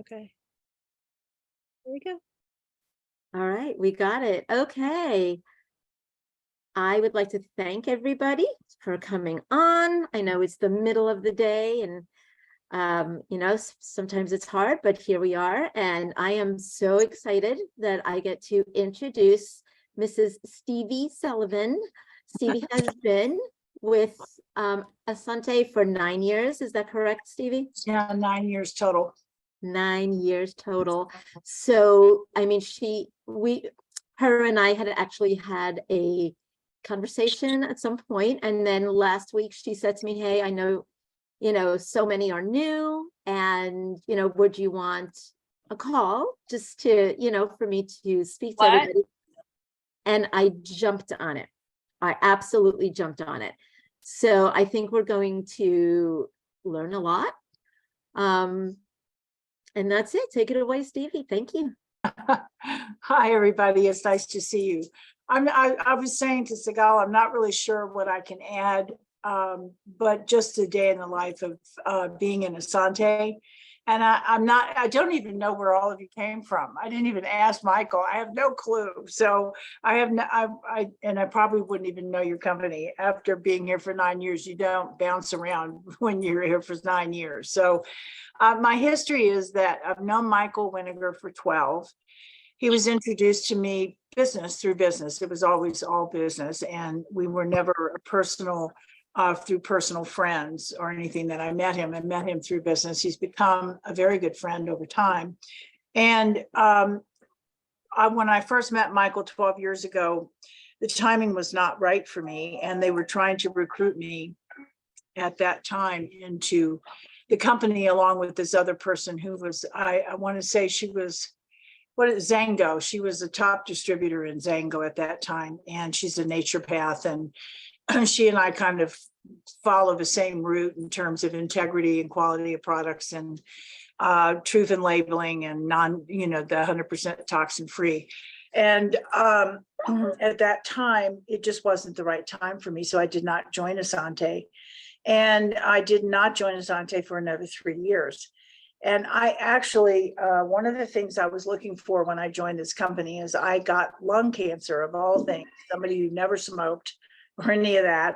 Okay. There we go. All right, we got it. Okay. I would like to thank everybody for coming on. I know it's the middle of the day and sometimes it's hard, but here we are. And I am so excited that I get to introduce Mrs. Stevie Sullivan. Stevie has been with Asante for 9 years. Is that correct, Stevie? Yeah, 9 years total. 9 years total. So, I mean, her and I had actually had a conversation at some point, and then last week she said to me, hey, I know, so many are new, and, would you want a call just to, for me to speak to everybody? And I jumped on it. I absolutely jumped on it. So I think we're going to learn a lot. And that's it. Take it away, Stevie. Thank you. Hi, everybody. It's nice to see you. I was saying to Sigal, I'm not really sure what I can add, but just a day in the life of being in Asante. And I don't even know where all of you came from. I didn't even ask Michael. I have no clue. So I probably wouldn't even know your company. After being here for 9 years, you don't bounce around when you're here for 9 years. So my history is that I've known Michael Winiger for 12. He was introduced to me through business. It was always all business. And we were never through personal friends or anything that I met him. I met him through business. He's become a very good friend over time. And when I first met Michael 12 years ago, the timing was not right for me. And they were trying to recruit me at that time into the company, along with this other person who was, I want to say she was, Zango. She was a top distributor in Zango at that time. And she's a naturopath, and she and I kind of follow the same route in terms of integrity and quality of products and truth in labeling and the 100% toxin free. And at that time, it just wasn't the right time for me. So I did not join Asante. And I did not join Asante for another 3 years. And I actually, one of the things I was looking for when I joined this company is I got lung cancer, of all things, somebody who never smoked or any of that.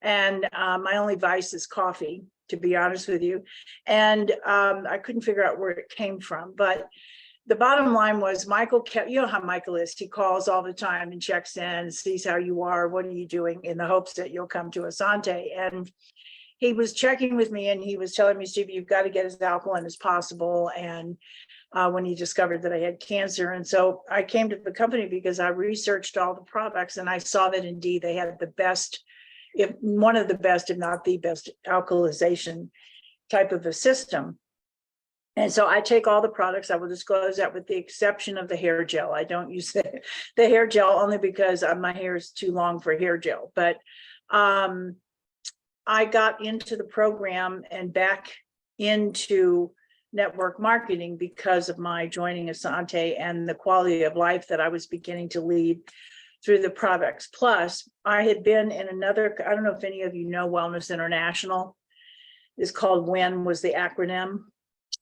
And my only vice is coffee, to be honest with you. And I couldn't figure out where it came from. But the bottom line was Michael kept, you know how Michael is, he calls all the time and checks in, sees how you are, what are you doing, in the hopes that you'll come to Asante. And he was checking with me and he was telling me, Stevie, you've got to get as alkaline as possible. And when he discovered that I had cancer. And so I came to the company because I researched all the products and I saw that indeed they had the best, one of the best, if not the best, alkalization type of a system. And so I take all the products, I will disclose that, with the exception of the hair gel. I don't use the hair gel only because my hair is too long for hair gel. But I got into the program and back into network marketing because of my joining Asante and the quality of life that I was beginning to lead through the products. Plus, I had been in another, I don't know if any of you know Wellness International, is called WIN, was the acronym.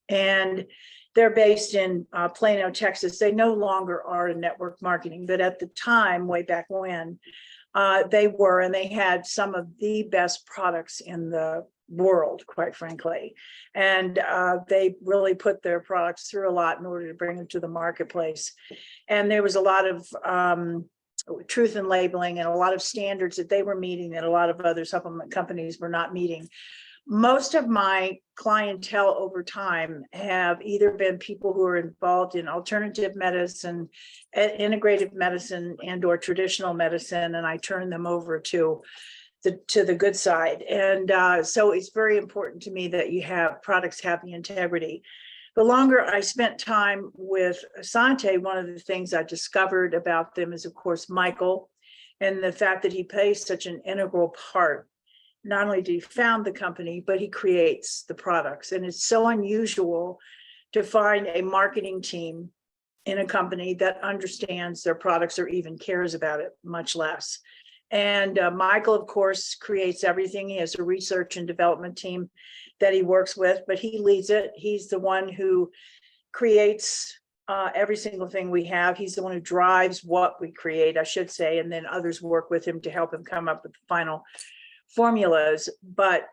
And they're based in Plano, Texas. They no longer are in network marketing, but at the time, way back when, they were, and they had some of the best products in the world, quite frankly. And they really put their products through a lot in order to bring them to the marketplace. And there was a lot of truth in labeling and a lot of standards that they were meeting that a lot of other supplement companies were not meeting. Most of my clientele over time have either been people who are involved in alternative medicine, integrative medicine, and or traditional medicine, and I turn them over to the good side. And so it's very important to me that you have products have the integrity. The longer I spent time with Asante, one of the things I discovered about them is, of course, Michael, and the fact that he plays such an integral part. Not only did he found the company, but he creates the products. And it's so unusual to find a marketing team in a company that understands their products or even cares about it, much less. And Michael, of course, creates everything. He has a research and development team that he works with, but he leads it. He's the one who creates every single thing we have. He's the one who drives what we create, I should say, and then others work with him to help him come up with the final formulas. But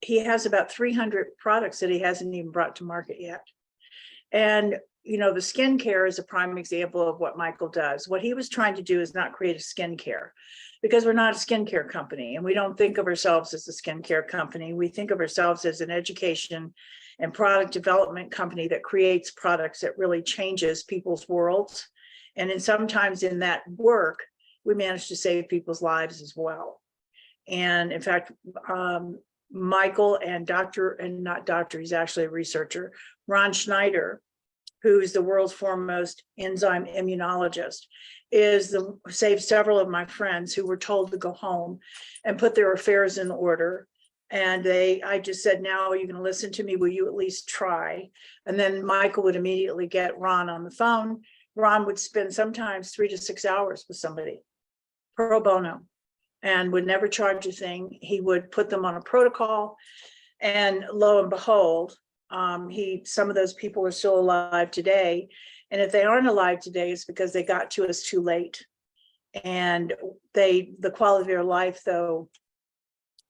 he has about 300 products that he hasn't even brought to market yet. And, you know, the skincare is a prime example of what Michael does. What he was trying to do is not create a skincare, because we're not a skincare company, and we don't think of ourselves as a skincare company. We think of ourselves as an education and product development company that creates products that really changes people's worlds. And then sometimes in that work, we manage to save people's lives as well. And in fact, Michael and he's actually a researcher, Ron Schneider, who is the world's foremost enzyme immunologist, saved several of my friends who were told to go home and put their affairs in order. And I just said, now are you going to listen to me? Will you at least try? And then Michael would immediately get Ron on the phone. Ron would spend sometimes 3 to 6 hours with somebody pro bono and would never charge a thing. He would put them on a protocol, and lo and behold, some of those people are still alive today. And if they aren't alive today, it's because they got to us too late. And the quality of their life, though,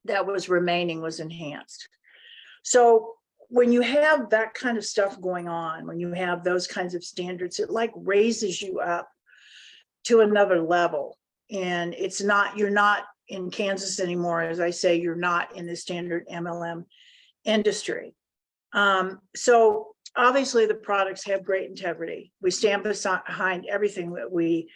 that was remaining was enhanced. So when you have that kind of stuff going on, when you have those kinds of standards, it like raises you up to another level. And you're not in Kansas anymore. As I say, you're not in the standard MLM industry. So obviously the products have great integrity. We stand behind everything that we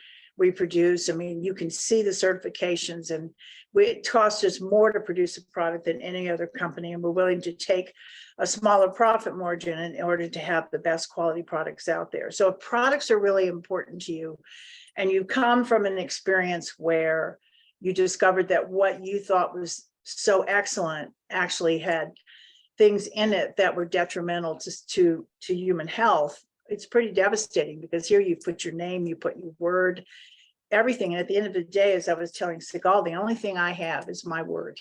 produce. I mean, you can see the certifications, and it costs us more to produce a product than any other company. And we're willing to take a smaller profit margin in order to have the best quality products out there. So if products are really important to you, and you come from an experience where you discovered that what you thought was so excellent actually had things in it that were detrimental to human health, it's pretty devastating, because here you put your name, you put your word, everything. And at the end of the day, as I was telling Sigal, the only thing I have is my word.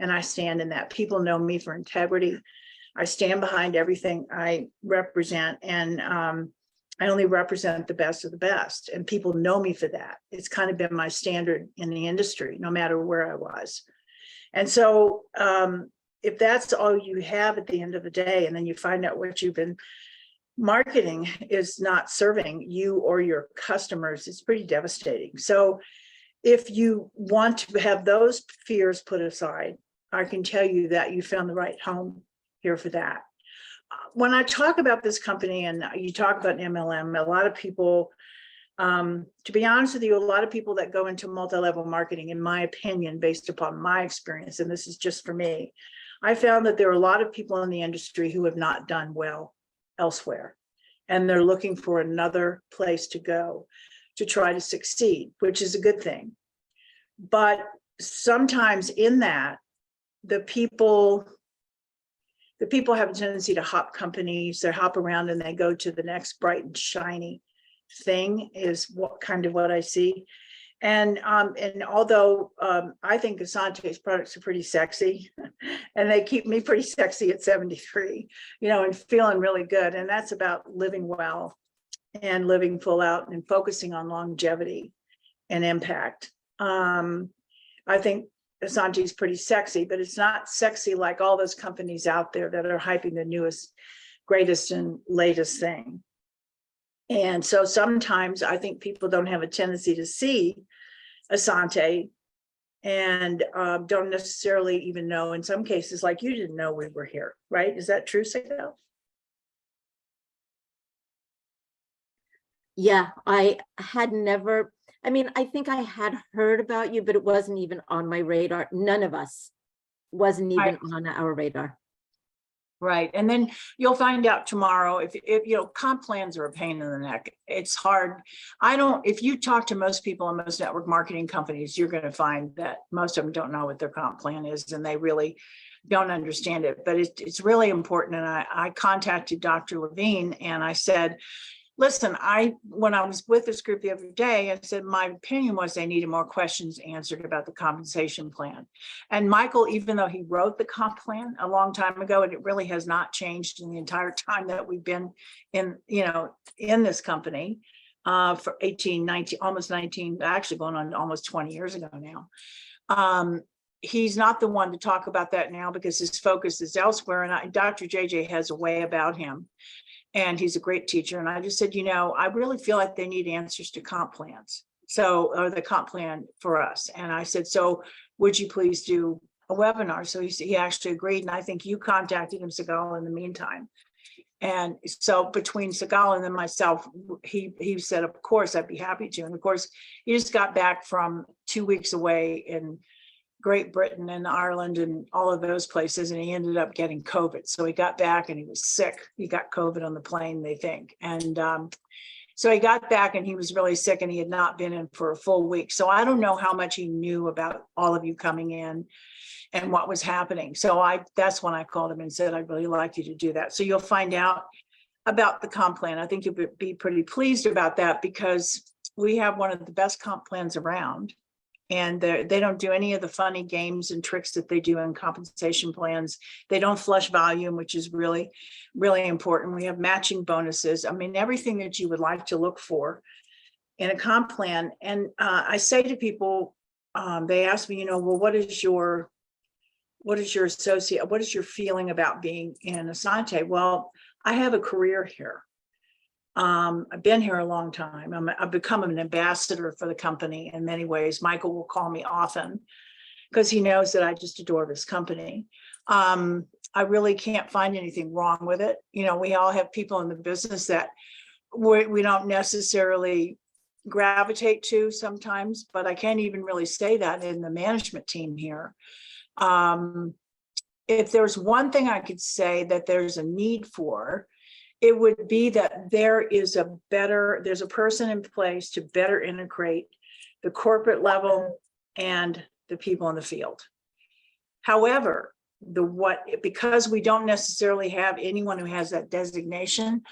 And I stand in that. People know me for integrity. I stand behind everything I represent. And I only represent the best of the best. And people know me for that. It's kind of been my standard in the industry, no matter where I was. And so if that's all you have at the end of the day, and then you find out what you've been marketing is not serving you or your customers, it's pretty devastating. So if you want to have those fears put aside, I can tell you that you found the right home here for that. When I talk about this company and you talk about MLM, a lot of people, to be honest with you, a lot of people that go into multi-level marketing, in my opinion, based upon my experience, and this is just for me, I found that there are a lot of people in the industry who have not done well elsewhere, and they're looking for another place to go to try to succeed, which is a good thing. But sometimes in that, the people have a tendency to hop companies. They hop around and they go to the next bright and shiny thing, is what I see. And although I think Asante's products are pretty sexy, and they keep me pretty sexy at 73, and feeling really good. And that's about living well and living full out and focusing on longevity and impact. I think Asante's pretty sexy, but it's not sexy like all those companies out there that are hyping the newest, greatest, and latest thing. And so sometimes I think people don't have a tendency to see Asante and don't necessarily even know, in some cases, like you didn't know we were here, right? Is that true, Sigal? Yeah, I had never, I think I had heard about you, but it wasn't even on my radar. None of us wasn't even on our radar. Right. And then you'll find out tomorrow if comp plans are a pain in the neck. It's hard. If you talk to most people in most network marketing companies, you're going to find that most of them don't know what their comp plan is, and they really don't understand it. But it's really important. And I contacted Dr. Levine and I said, listen, when I was with this group the other day, I said, my opinion was they needed more questions answered about the compensation plan. And Michael, even though he wrote the comp plan a long time ago, and it really has not changed in the entire time that we've been in, in this company, for 18, 19, almost 19, actually going on almost 20 years ago now. He's not the one to talk about that now because his focus is elsewhere. And Dr. JJ has a way about him. And he's a great teacher. And I just said, I really feel like they need answers to comp plans. Or the comp plan for us. And I said, so would you please do a webinar? So he actually agreed. And I think you contacted him, Sigal, in the meantime. And so between Sigal and then myself, he said, of course, I'd be happy to. And of course, he just got back from 2 weeks away in Great Britain and Ireland and all of those places. And he ended up getting COVID. So he got back and he was sick. He got COVID on the plane, they think. And so he got back and he was really sick and he had not been in for a full week. So I don't know how much he knew about all of you coming in and what was happening. So that's when I called him and said, I'd really like you to do that. So you'll find out about the comp plan. I think you'll be pretty pleased about that because we have one of the best comp plans around. And they don't do any of the funny games and tricks that they do in compensation plans. They don't flush volume, which is really, really important. We have matching bonuses. I mean, everything that you would like to look for in a comp plan. And I say to people, they ask me, well, what is your feeling about being in Asante? Well, I have a career here. I've been here a long time. I've become an ambassador for the company in many ways. Michael will call me often because he knows that I just adore this company. I really can't find anything wrong with it. We all have people in the business that we don't necessarily gravitate to sometimes, but I can't even really say that in the management team here. If there's one thing I could say that there's a need for, it would be that there's a person in place to better integrate the corporate level and the people in the field. However, because we don't necessarily have anyone who has that designation,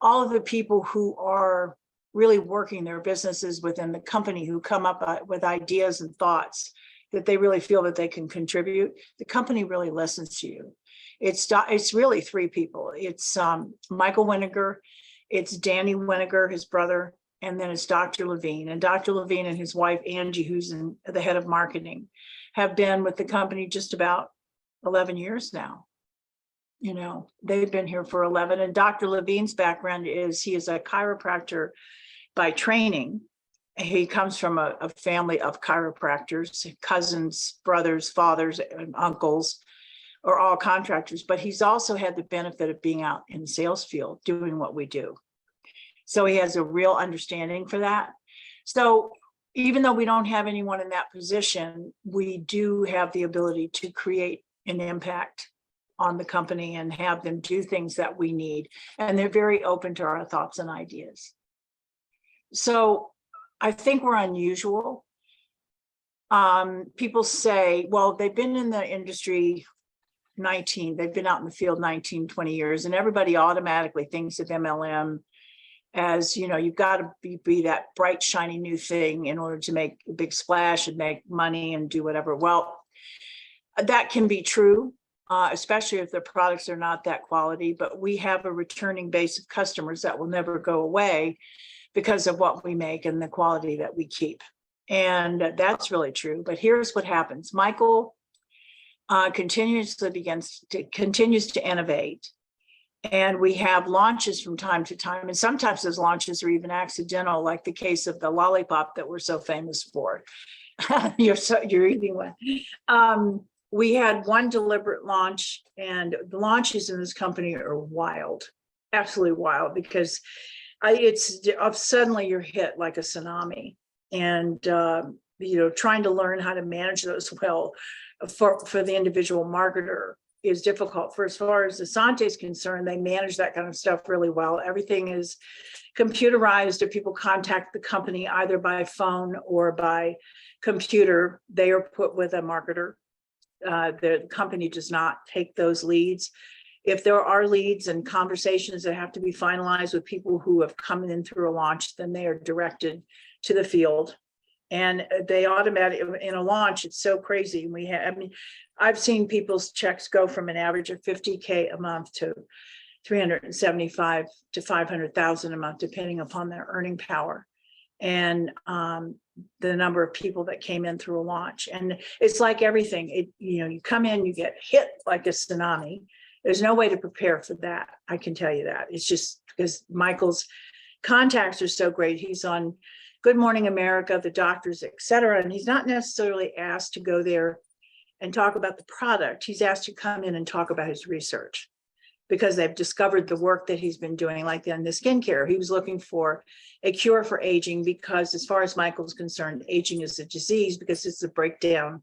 all of the people who are really working their businesses within the company who come up with ideas and thoughts that they really feel that they can contribute, the company really listens to you. It's really three people. It's Michael Winiger, it's Danny Winiger, his brother, and then it's Dr. Levine. And Dr. Levine and his wife, Angie, who's the head of marketing, have been with the company just about 11 years now. They've been here for 11. And Dr. Levine's background is he is a chiropractor by training. He comes from a family of chiropractors, cousins, brothers, fathers, and uncles are all contractors, but he's also had the benefit of being out in the sales field doing what we do. So he has a real understanding for that. So even though we don't have anyone in that position, we do have the ability to create an impact on the company and have them do things that we need. And they're very open to our thoughts and ideas. So I think we're unusual. People say, well, they've been in the industry they've been out in the field 19, 20 years, and everybody automatically thinks of MLM as, you've got to be that bright, shiny new thing in order to make a big splash and make money and do whatever. Well, that can be true, especially if the products are not that quality, but we have a returning base of customers that will never go away because of what we make and the quality that we keep. And that's really true. But here's what happens. Michael continues to innovate. And we have launches from time to time. And sometimes those launches are even accidental, like the case of the lollipop that we're so famous for. You're eating one. We had one deliberate launch, and the launches in this company are wild, absolutely wild, because suddenly you're hit like a tsunami. And, trying to learn how to manage those well for the individual marketer is difficult. For as far as Asante is concerned, they manage that kind of stuff really well. Everything is computerized. If people contact the company either by phone or by computer, they are put with a marketer. The company does not take those leads. If there are leads and conversations that have to be finalized with people who have come in through a launch, then they are directed to the field. And they automatically, in a launch, it's so crazy. I mean, I've seen people's checks go from an average of 50K a month to 375 to 500,000 a month, depending upon their earning power and the number of people that came in through a launch. And it's like everything, you come in, you get hit like a tsunami. There's no way to prepare for that. I can tell you that. It's just because Michael's contacts are so great. He's on Good Morning America, the doctors, et cetera. And he's not necessarily asked to go there and talk about the product. He's asked to come in and talk about his research, because they've discovered the work that he's been doing, like in the skincare. He was looking for a cure for aging, because as far as Michael's concerned, aging is a disease because it's a breakdown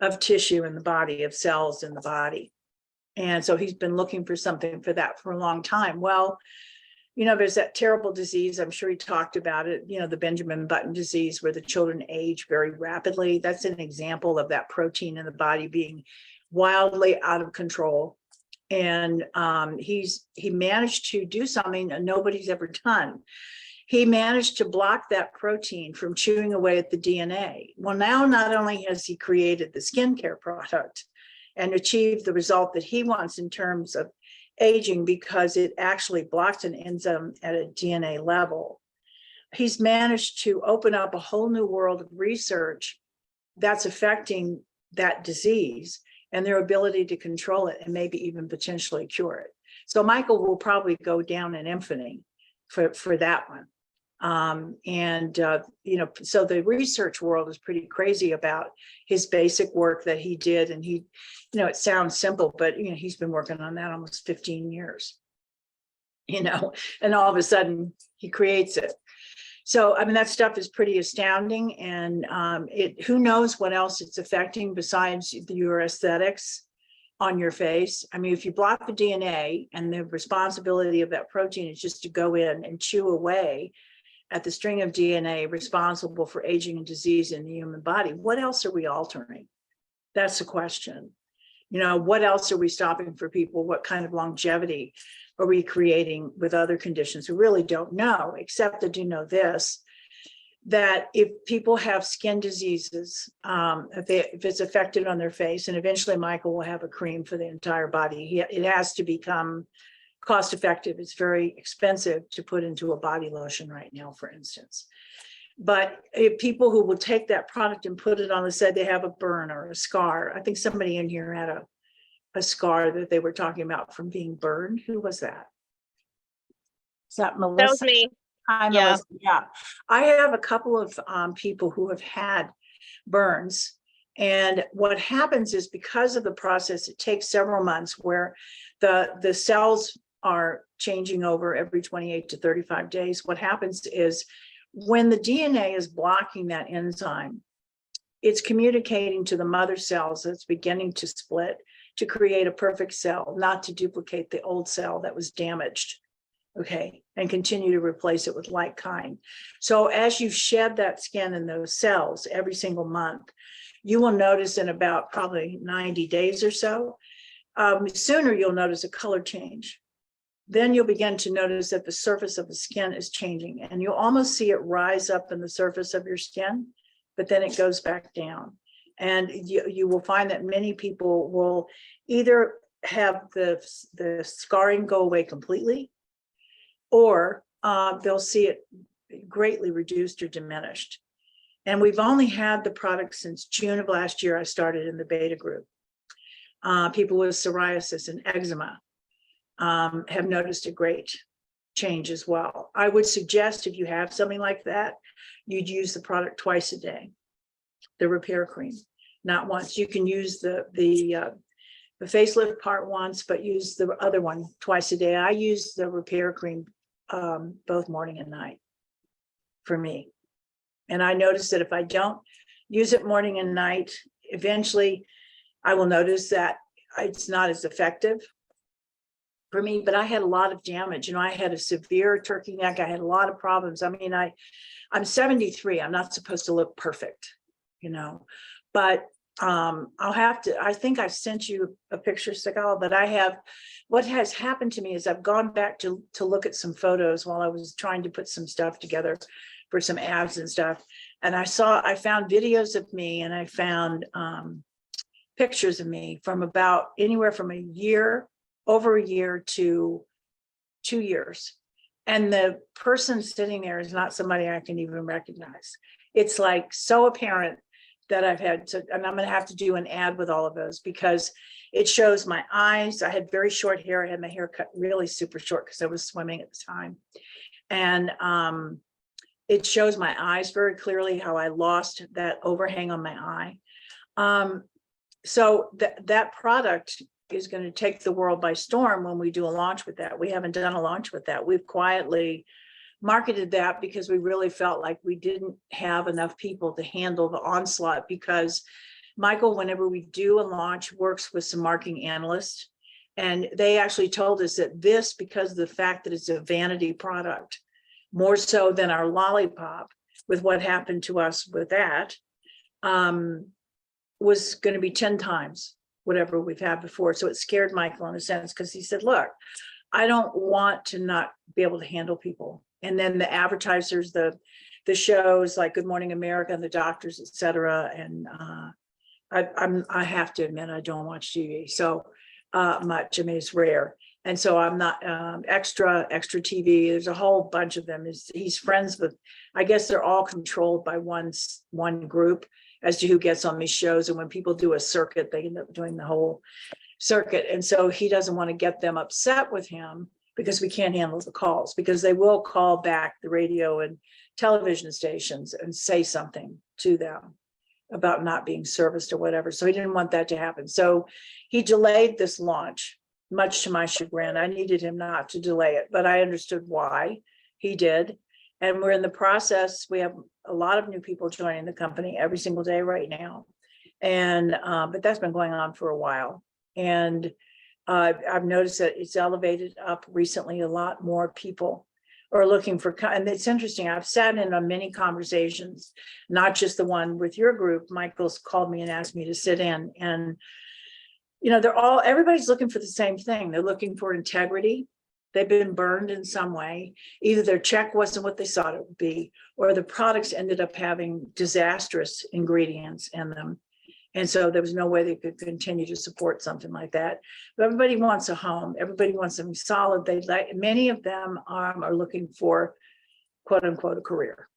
of tissue in the body, of cells in the body. And so he's been looking for something for that for a long time. Well, there's that terrible disease. I'm sure he talked about it, the Benjamin Button disease, where the children age very rapidly. That's an example of that protein in the body being wildly out of control. And he managed to do something that nobody's ever done. He managed to block that protein from chewing away at the DNA. Well, now not only has he created the skincare product and achieved the result that he wants in terms of aging, because it actually blocks an enzyme at a DNA level, he's managed to open up a whole new world of research that's affecting that disease and their ability to control it and maybe even potentially cure it. So Michael will probably go down in infamy for that one. So the research world is pretty crazy about his basic work that he did. And he, it sounds simple, but he's been working on that almost 15 years, and all of a sudden he creates it. So, I mean, that stuff is pretty astounding, and who knows what else it's affecting besides your aesthetics on your face. I mean, if you block the DNA, and the responsibility of that protein is just to go in and chew away at the string of DNA responsible for aging and disease in the human body, what else are we altering? That's the question. What else are we stopping for people? What kind of longevity are we creating with other conditions? We really don't know, except that this, that if people have skin diseases, if it's affected on their face, and eventually Michael will have a cream for the entire body, it has to become cost effective. It's very expensive to put into a body lotion right now, for instance. But if people who will take that product and put it on, let's say they have a burn or a scar. I think somebody in here had a scar that they were talking about from being burned. Who was that? Is that Melissa? That was me. Hi, Yeah. Melissa. Yeah. I have a couple of people who have had burns. And what happens is, because of the process, it takes several months where the cells are changing over every 28 to 35 days. What happens is, when the DNA is blocking that enzyme, it's communicating to the mother cells that's beginning to split to create a perfect cell, not to duplicate the old cell that was damaged, okay, and continue to replace it with like kind. So as you shed that skin and those cells every single month, you will notice in about probably 90 days or so, sooner you'll notice a color change. Then you'll begin to notice that the surface of the skin is changing, and you'll almost see it rise up in the surface of your skin, but then it goes back down. And you will find that many people will either have the scarring go away completely, or they'll see it greatly reduced or diminished. And we've only had the product since June of last year. I started in the beta group. People with psoriasis and eczema have noticed a great change as well. I would suggest, if you have something like that, you'd use the product twice a day, the repair cream, not once. You can use the facelift part once, but use the other one twice a day. I use the repair cream both morning and night for me. And I notice that if I don't use it morning and night, eventually I will notice that it's not as effective for me. But I had a lot of damage. I had a severe turkey neck. I had a lot of problems. I mean, I'm 73. I'm not supposed to look perfect, but I'll have to, I think I sent you a picture, Sigal, but I have what has happened to me is I've gone back to look at some photos while I was trying to put some stuff together for some ads and stuff. And I found videos of me, and I found pictures of me from about anywhere from over a year to 2 years. And the person sitting there is not somebody I can even recognize. It's like so apparent that I've had to, and I'm going to have to do an ad with all of those, because it shows my eyes. I had very short hair. I had my hair cut really super short because I was swimming at the time. And it shows my eyes very clearly, how I lost that overhang on my eye. So that product is going to take the world by storm when we do a launch with that. We haven't done a launch with that. We've quietly marketed that because we really felt like we didn't have enough people to handle the onslaught, because Michael, whenever we do a launch, works with some marketing analysts. And they actually told us that this, because of the fact that it's a vanity product, more so than our lollipop, with what happened to us with that, was going to be 10 times whatever we've had before. So it scared Michael in a sense, because he said, look, I don't want to not be able to handle people. And then the advertisers, the shows like Good Morning America and the doctors, et cetera. And I have to admit, I don't watch TV so much. I mean, it's rare. And so I'm not extra TV. There's a whole bunch of them. He's friends with, I guess they're all controlled by one group as to who gets on these shows. And when people do a circuit, they end up doing the whole circuit. And so he doesn't want to get them upset with him, because we can't handle the calls, because they will call back the radio and television stations and say something to them about not being serviced or whatever. So he didn't want that to happen. So he delayed this launch, much to my chagrin. I needed him not to delay it, but I understood why he did. And we're in the process. We have a lot of new people joining the company every single day right now. And, but that's been going on for a while. And I've noticed that it's elevated up recently. A lot more people are looking for, and it's interesting. I've sat in on many conversations, not just the one with your group. Michael's called me and asked me to sit in, and, you know, everybody's looking for the same thing. They're looking for integrity. They've been burned in some way. Either their check wasn't what they thought it would be, or the products ended up having disastrous ingredients in them. And so there was no way they could continue to support something like that. But everybody wants a home. Everybody wants something solid. Many of them are looking for, quote unquote, a career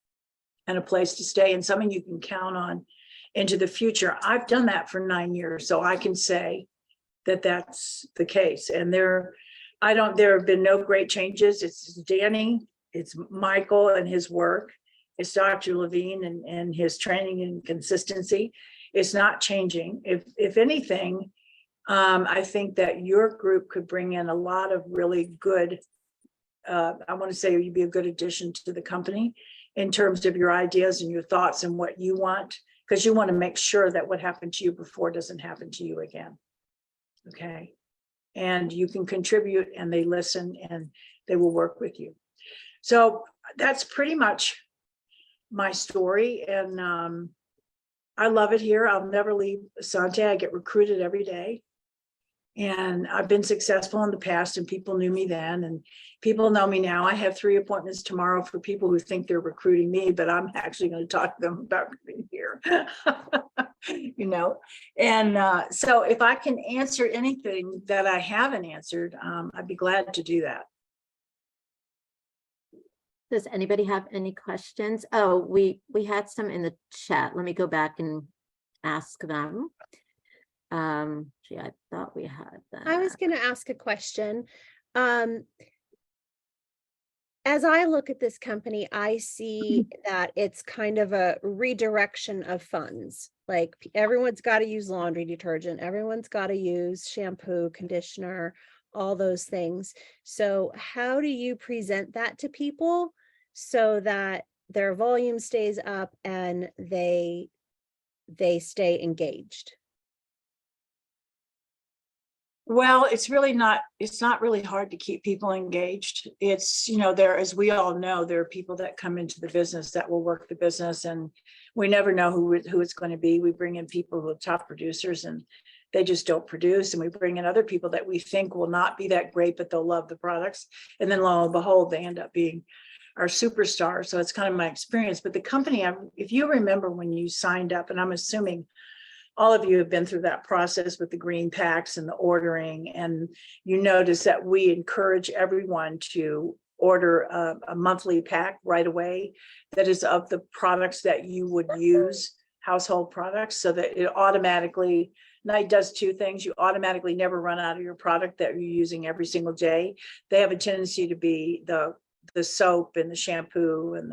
and a place to stay, and something you can count on into the future. I've done that for 9 years, so I can say that that's the case. And there have been no great changes. It's Danny, it's Michael and his work. It's Dr. Levine and his training and consistency. It's not changing. If anything, I think that your group could bring in a lot of really good, I want to say you'd be a good addition to the company in terms of your ideas and your thoughts and what you want, because you want to make sure that what happened to you before doesn't happen to you again. Okay. And you can contribute, and they listen, and they will work with you. So that's pretty much my story. And I love it here. I'll never leave Asante. I get recruited every day. And I've been successful in the past, and people knew me then, and people know me now. I have 3 appointments tomorrow for people who think they're recruiting me, but I'm actually going to talk to them about coming here. You know, and so if I can answer anything that I haven't answered, I'd be glad to do that. Does anybody have any questions? Oh, we had some in the chat. Let me go back and ask them. Gee, I thought we had that. I was going to ask a question. As I look at this company, I see that it's kind of a redirection of funds. Like, everyone's got to use laundry detergent. Everyone's got to use shampoo, conditioner, all those things. So how do you present that to people so that their volume stays up and they stay engaged? Well, it's not really hard to keep people engaged. It's, you know, as we all know, there are people that come into the business that will work the business, and we never know who it's going to be. We bring in people who are top producers, and they just don't produce. And we bring in other people that we think will not be that great, but they'll love the products. And then lo and behold, they end up being our superstar. So it's kind of my experience. But the company, if you remember when you signed up, and I'm assuming all of you have been through that process with the green packs and the ordering, and you notice that we encourage everyone to order a monthly pack right away that is of the products that you would use, household products, so that it automatically, now it does two things. You automatically never run out of your product that you're using every single day. They have a tendency to be the soap and the shampoo and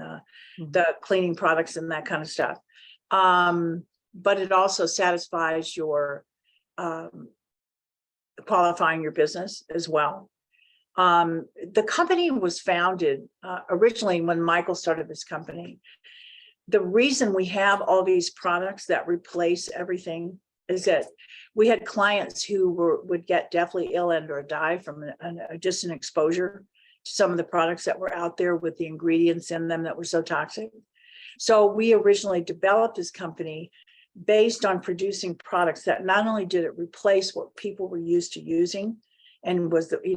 the cleaning products and that kind of stuff. But it also satisfies your qualifying your business as well. The company was founded originally when Michael started this company. The reason we have all these products that replace everything is that we had clients who would get deathly ill and or die from just an exposure to some of the products that were out there with the ingredients in them that were so toxic. So we originally developed this company based on producing products that not only did it replace what people were used to using and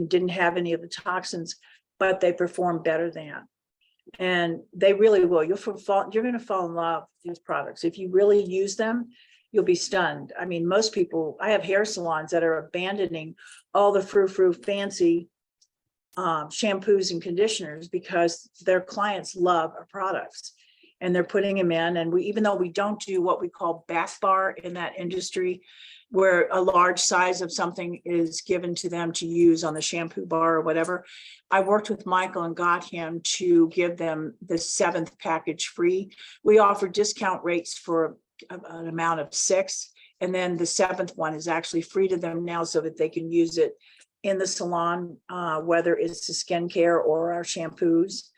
didn't have any of the toxins, but they performed better than. And they really will. You're going to fall in love with these products. If you really use them, you'll be stunned. I mean, most people, I have hair salons that are abandoning all the frou-frou fancy shampoos and conditioners because their clients love our products. And they're putting them in. And even though we don't do what we call bath bar in that industry, where a large size of something is given to them to use on the shampoo bar or whatever, I worked with Michael and got him to give them the 7th package free. We offer discount rates for an amount of 6. And then the 7th one is actually free to them now so that they can use it in the salon, whether it's the skincare or our shampoos.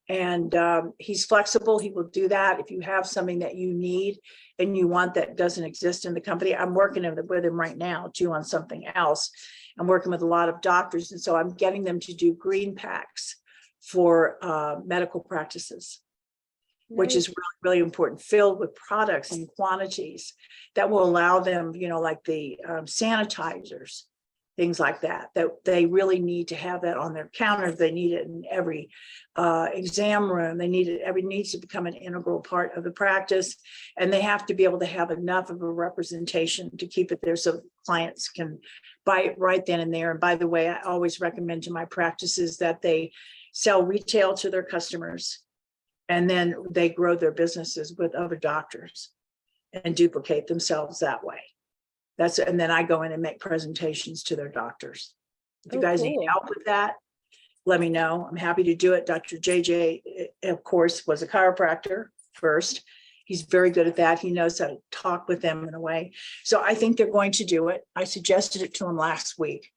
And he's flexible. He will do that. If you have something that you need and you want that doesn't exist in the company, I'm working with him right now too on something else. I'm working with a lot of doctors. And so I'm getting them to do green packs for medical practices, which is really, really important, filled with products and quantities that will allow them, like the sanitizers, things like that they really need to have that on their counter. They need it in every exam room. They need it. Every needs to become an integral part of the practice, and they have to be able to have enough of a representation to keep it there so clients can buy it right then and there. And by the way, I always recommend to my practices that they sell retail to their customers, and then they grow their businesses with other doctors and duplicate themselves that way. And then I go in and make presentations to their doctors. If you guys need help with that, let me know. I'm happy to do it. Dr. JJ, of course, was a chiropractor first. He's very good at that. He knows how to talk with them in a way. So I think they're going to do it. I suggested it to him last week.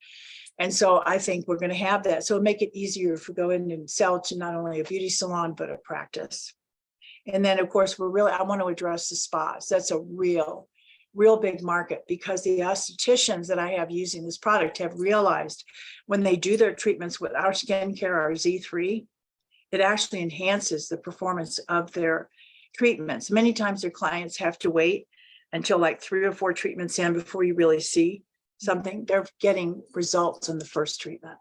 And so I think we're going to have that. So it'll make it easier if we go in and sell to not only a beauty salon, but a practice. And then, of course, I want to address the spas. That's a real big market, because the estheticians that I have using this product have realized when they do their treatments with our skincare, our Z3, it actually enhances the performance of their treatments. Many times their clients have to wait until like 3 or 4 treatments in before you really see something. They're getting results in the first treatment.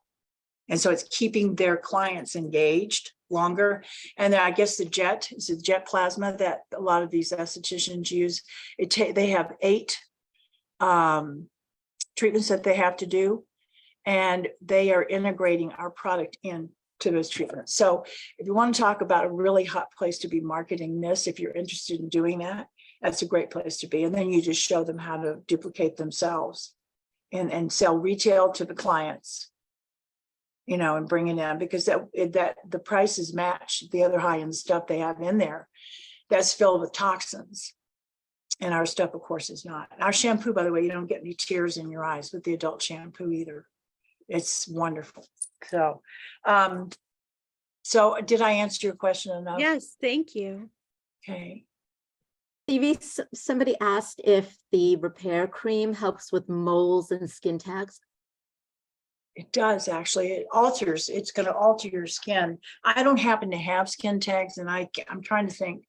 And so it's keeping their clients engaged longer. And I guess the jet plasma that a lot of these estheticians use. They have 8 treatments that they have to do, and they are integrating our product into those treatments. So if you want to talk about a really hot place to be marketing this, if you're interested in doing that, that's a great place to be. And then you just show them how to duplicate themselves and sell retail to the clients, and bring it in, because that the prices match the other high-end stuff they have in there that's filled with toxins. And our stuff, of course, is not. Our shampoo, by the way, you don't get any tears in your eyes with the adult shampoo either. It's wonderful. So, so did I answer your question enough? Yes, thank you. Okay. Stevie, somebody asked if the repair cream helps with moles and skin tags. It does, actually. It's going to alter your skin. I don't happen to have skin tags, and I'm trying to think.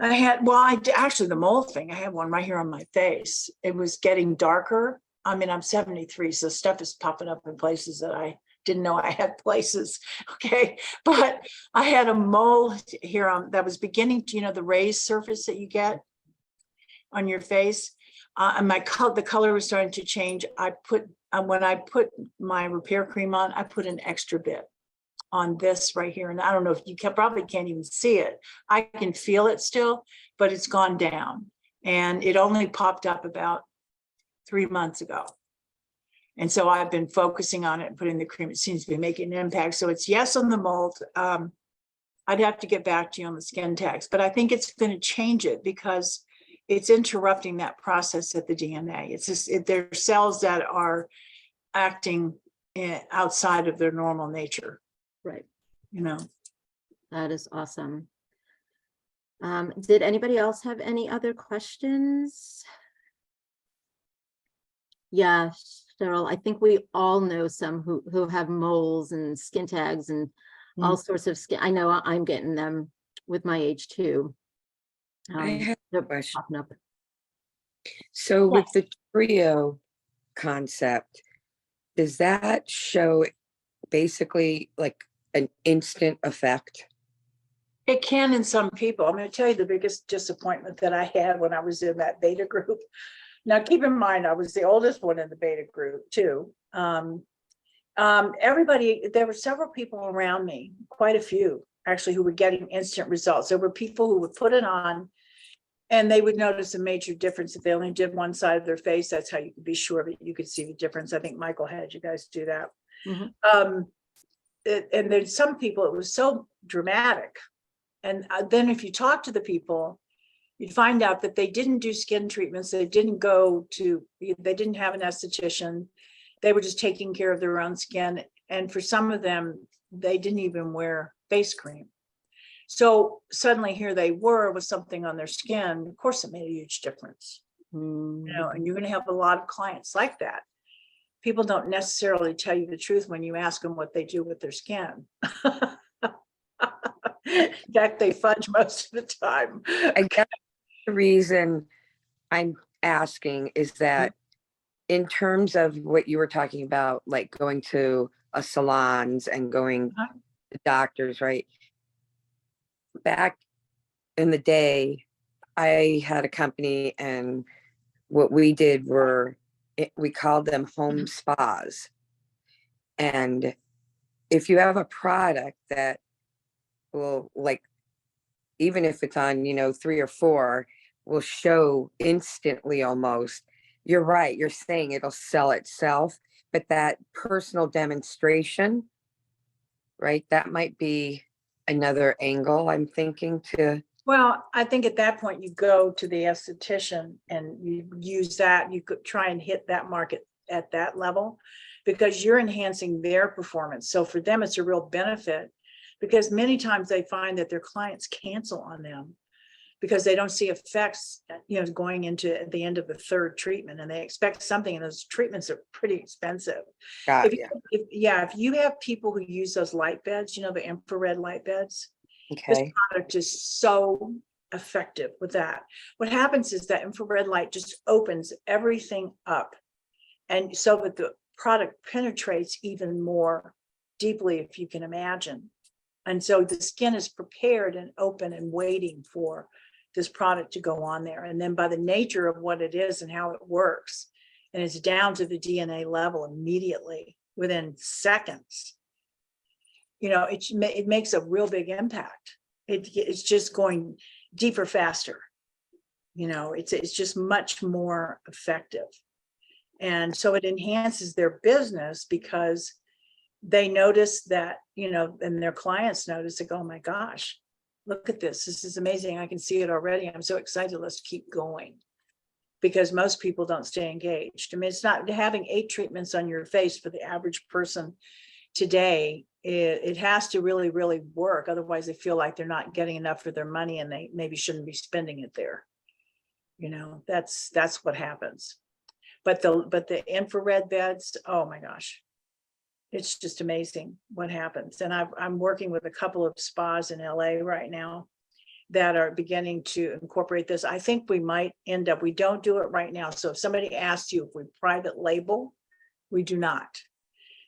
Actually, the mole thing, I had one right here on my face. It was getting darker. I mean, I'm 73, so stuff is popping up in places that I didn't know I had places. Okay. But I had a mole here that was beginning to, the raised surface that you get on your face. And the color was starting to change. When I put my repair cream on, I put an extra bit on this right here. And I don't know if you probably can't even see it. I can feel it still, but it's gone down. And it only popped up about 3 months ago. And so I've been focusing on it and putting the cream. It seems to be making an impact. So it's yes on the mold. I'd have to get back to you on the skin tags, but I think it's going to change it because it's interrupting that process at the DNA. It's just, there are cells that are acting outside of their normal nature. Right. That is awesome. Did anybody else have any other questions? Yeah, Cheryl, I think we all know some who have moles and skin tags and all sorts of skin. I know I'm getting them with my age too. I have a question. Popping up. So with the trio concept, does that show basically like an instant effect? It can in some people. I'm going to tell you the biggest disappointment that I had when I was in that beta group. Now, keep in mind, I was the oldest one in the beta group too. Everybody, there were several people around me, quite a few actually, who were getting instant results. There were people who would put it on and they would notice a major difference if they only did one side of their face. That's how you could be sure that you could see the difference. I think Michael had you guys do that. And then some people, it was so dramatic. And then if you talk to the people, you'd find out that they didn't do skin treatments. They didn't have an esthetician. They were just taking care of their own skin. And for some of them, they didn't even wear face cream. So suddenly here they were with something on their skin. Of course, it made a huge difference. And you're going to have a lot of clients like that. People don't necessarily tell you the truth when you ask them what they do with their skin. In fact, they fudge most of the time. I guess the reason I'm asking is that in terms of what you were talking about, like going to salons and going to doctors, right? Back in the day, I had a company and what we did we called them home spas. And if you have a product that will, like, even if it's on, 3 or 4, will show instantly almost. You're right. You're saying it'll sell itself, but that personal demonstration, right? That might be another angle I'm thinking to. Well, I think at that point you go to the esthetician and you use that. You could try and hit that market at that level because you're enhancing their performance. So for them, it's a real benefit because many times they find that their clients cancel on them because they don't see effects, going into at the end of the 3rd treatment, and they expect something, and those treatments are pretty expensive. If you have people who use those light beds, the infrared light beds, this product is so effective with that. What happens is that infrared light just opens everything up, and so that the product penetrates even more deeply, if you can imagine. And so the skin is prepared and open and waiting for this product to go on there. And then by the nature of what it is and how it works, and it's down to the DNA level immediately within seconds, it makes a real big impact. It's just going deeper, faster. It's just much more effective. And so it enhances their business because they notice that, and their clients notice, they go, oh my gosh, look at this. This is amazing. I can see it already. I'm so excited. Let's keep going. Because most people don't stay engaged. I mean, it's not having 8 treatments on your face for the average person today. It has to really, really work. Otherwise, they feel like they're not getting enough for their money and they maybe shouldn't be spending it there. That's what happens. But the infrared beds, oh my gosh. It's just amazing what happens. And I'm working with a couple of spas in LA right now. that are beginning to incorporate this. I think we might end up, we don't do it right now. So if somebody asks you if we private label, we do not.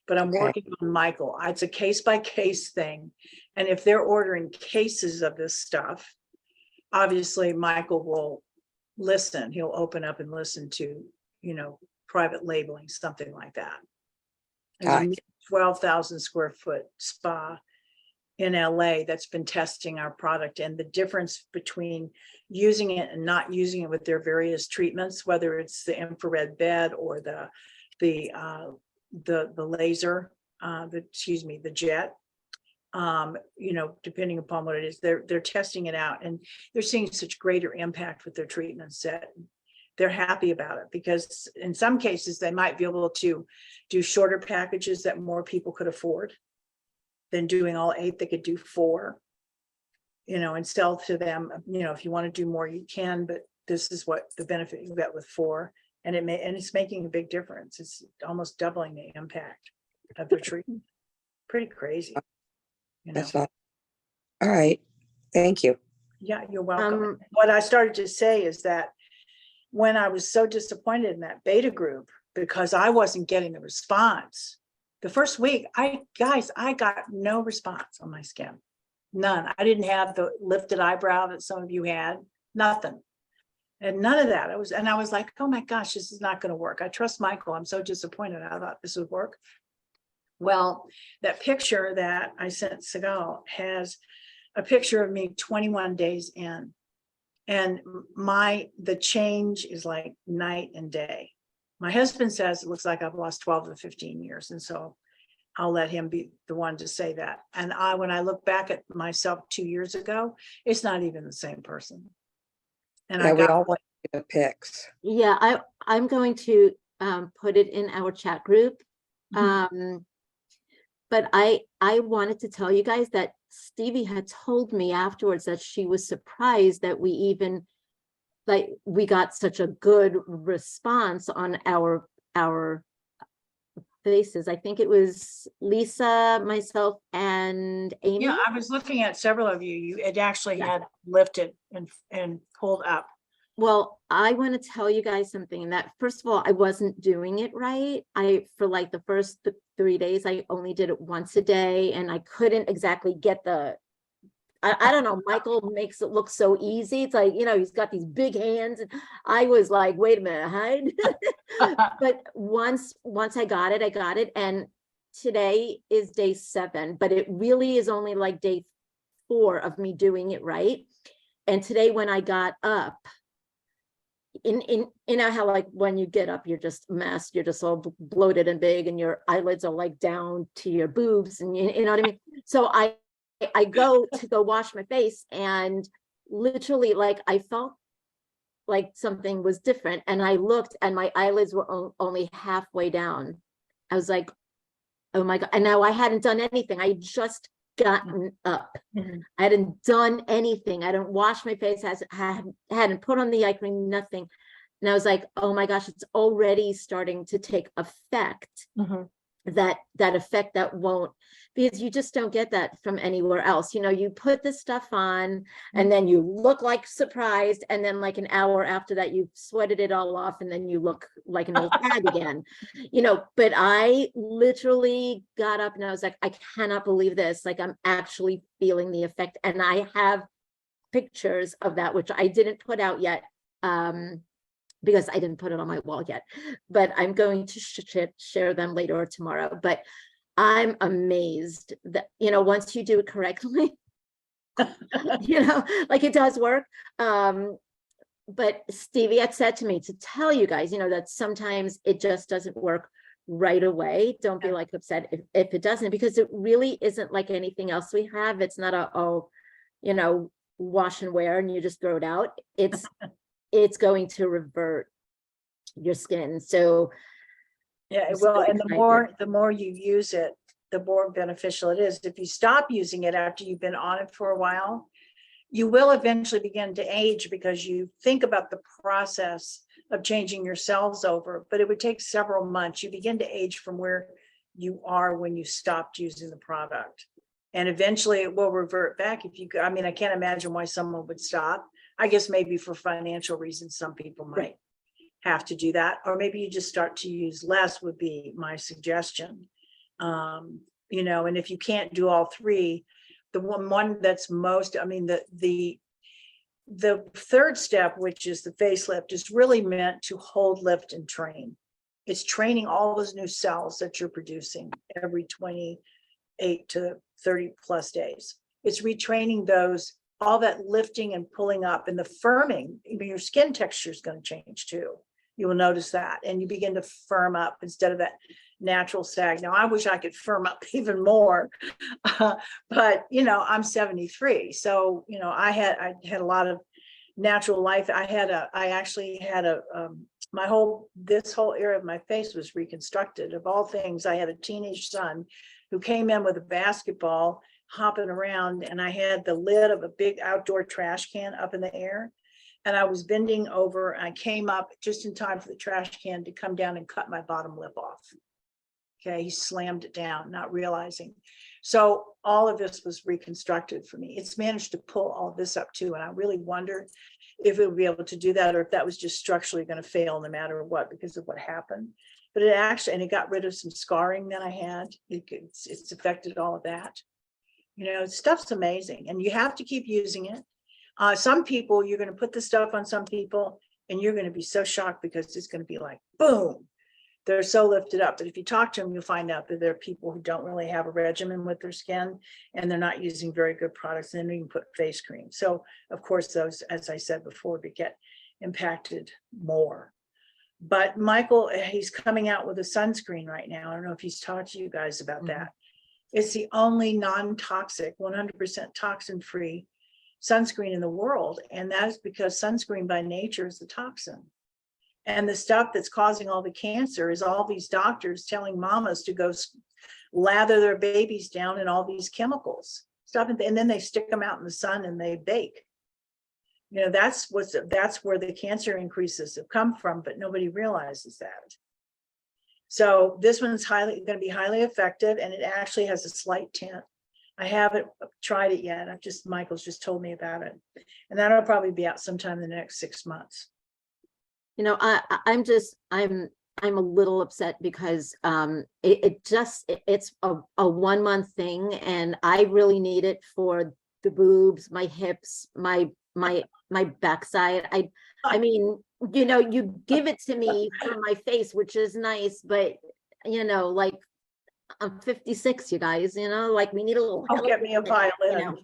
But I'm Okay. working on Michael. It's a case by case thing. And if they're ordering cases of this stuff, obviously Michael will listen. He'll open up and listen to, private labeling, something like that. There's a Gotcha. 12,000 square foot spa in LA that's been testing our product, and the difference between using it and not using it with their various treatments, whether it's the infrared bed or the laser, the jet, depending upon what it is, they're testing it out, and they're seeing such greater impact with their treatments that they're happy about it, because in some cases they might be able to do shorter packages that more people could afford than doing all 8. They could do 4, and sell to them, if you want to do more, you can, but this is what the benefit you get with 4. And it's making a big difference. It's almost doubling the impact of their treatment. Pretty crazy. That's all. All right. Thank you. Yeah, you're welcome. What I started to say is that when I was so disappointed in that beta group, because I wasn't getting the response, the first week, I got no response on my skin. None. I didn't have the lifted eyebrow that some of you had. Nothing. And none of that. I was like, oh my gosh, this is not going to work. I trust Michael. I'm so disappointed. I thought this would work. Well, that picture that I sent Sigal has a picture of me 21 days in. And the change is like night and day. My husband says it looks like I've lost 12 to 15 years. And so I'll let him be the one to say that. And when I look back at myself 2 years ago, it's not even the same person. And Yeah, we all want the pics. Yeah, I'm going to put it in our chat group. Mhm. But I wanted to tell you guys that Stevie had told me afterwards that she was surprised that we got such a good response on our faces. I think it was Lisa, myself, and Amy. Yeah, I was looking at several of you. It actually had lifted and pulled up. Well, I want to tell you guys something, that first of all, I wasn't doing it right. For like the first 3 days, I only did it once a day, and I couldn't exactly get I don't know, Michael makes it look so easy. It's like, he's got these big hands, and I was like, wait a minute, huh? But once I got it. And today is day 7, but it really is only like day 4 of me doing it right. And today when I got up, how like when you get up, you're just a mess, you're just all bloated and big, and your eyelids are like down to your boobs, and you know what I mean? So I go to wash my face, and literally like I felt like something was different, and I looked and my eyelids were only halfway down. I was like, oh my God. And now I hadn't done anything. I just gotten up. Mhm. I hadn't done anything. I didn't wash my face, hadn't put on the eye cream, nothing. And I was like, oh my gosh, it's already starting to take effect. Mhm. That effect that won't, because you just don't get that from anywhere else. You put this stuff on, and then you look like surprised, and then like an hour after that you've sweated it all off, and then you look like an old hag again. But I literally got up and I was like, I cannot believe this. Like, I'm actually feeling the effect, and I have pictures of that, which I didn't put out yet, because I didn't put it on my wall yet, but I'm going to share them later or tomorrow. But I'm amazed that, once you do it correctly, like it does work. But Stevie had said to me to tell you guys, that sometimes it just doesn't work right away. Don't be like upset if it doesn't, because it really isn't like anything else we have. It's not wash and wear and you just throw it out. It's going to revert your skin. So Yeah, I'm well, so and excited. the more you use it, the more beneficial it is. If you stop using it after you've been on it for a while, you will eventually begin to age, because you think about the process of changing your cells over, but it would take several months. You begin to age from where you are when you stopped using the product. And eventually it will revert back if you, I mean, I can't imagine why someone would stop. I guess maybe for financial reasons, some people might have to do that, or maybe you just start to use less would be my suggestion. You know, and if you can't do all three, the one that's most, I mean, the third step, which is the facelift, is really meant to hold, lift, and train. It's training all those new cells that you're producing every 28 to 30 plus days. It's retraining those, all that lifting and pulling up, and the firming. Even your skin texture is going to change too. You will notice that, and you begin to firm up instead of that natural sag. Now, I wish I could firm up even more, but you know, I'm 73, so you know, I had a lot of natural life. I actually had this whole area of my face was reconstructed. Of all things, I had a teenage son who came in with a basketball hopping around, and I had the lid of a big outdoor trash can up in the air. And I was bending over, and I came up just in time for the trash can to come down and cut my bottom lip off. Okay, he slammed it down, not realizing. So all of this was reconstructed for me. It's managed to pull all this up too. And I really wonder if it would be able to do that, or if that was just structurally going to fail no matter what, because of what happened. But it actually, and it got rid of some scarring that I had. It's affected all of that. You know, stuff's amazing, and you have to keep using it. Some people, you're going to put the stuff on some people, and you're going to be so shocked because it's going to be like, boom, they're so lifted up. But if you talk to them, you'll find out that there are people who don't really have a regimen with their skin, and they're not using very good products. And then you can put face cream. So of course, those, as I said before, we get impacted more. But Michael, he's coming out with a sunscreen right now. I don't know if he's talked to you guys about that. It's the only non-toxic, 100% toxin-free sunscreen in the world. And that is because sunscreen by nature is a toxin. And the stuff that's causing all the cancer is all these doctors telling mamas to go lather their babies down in all these chemicals stuff, and then they stick them out in the sun and they bake. You know, that's where the cancer increases have come from, but nobody realizes that. So this one's going to be highly effective, and it actually has a slight tint. I haven't tried it yet. Michael's just told me about it, and that'll probably be out sometime in the next 6 months. You know, I'm a little upset because it's a 1 month thing, and I really need it for the boobs, my hips, my backside. I mean, you know, you give it to me for my face, which is nice, but you know, like, I'm 56, you guys, you know, like, we need a little I'll help, get me a violin. you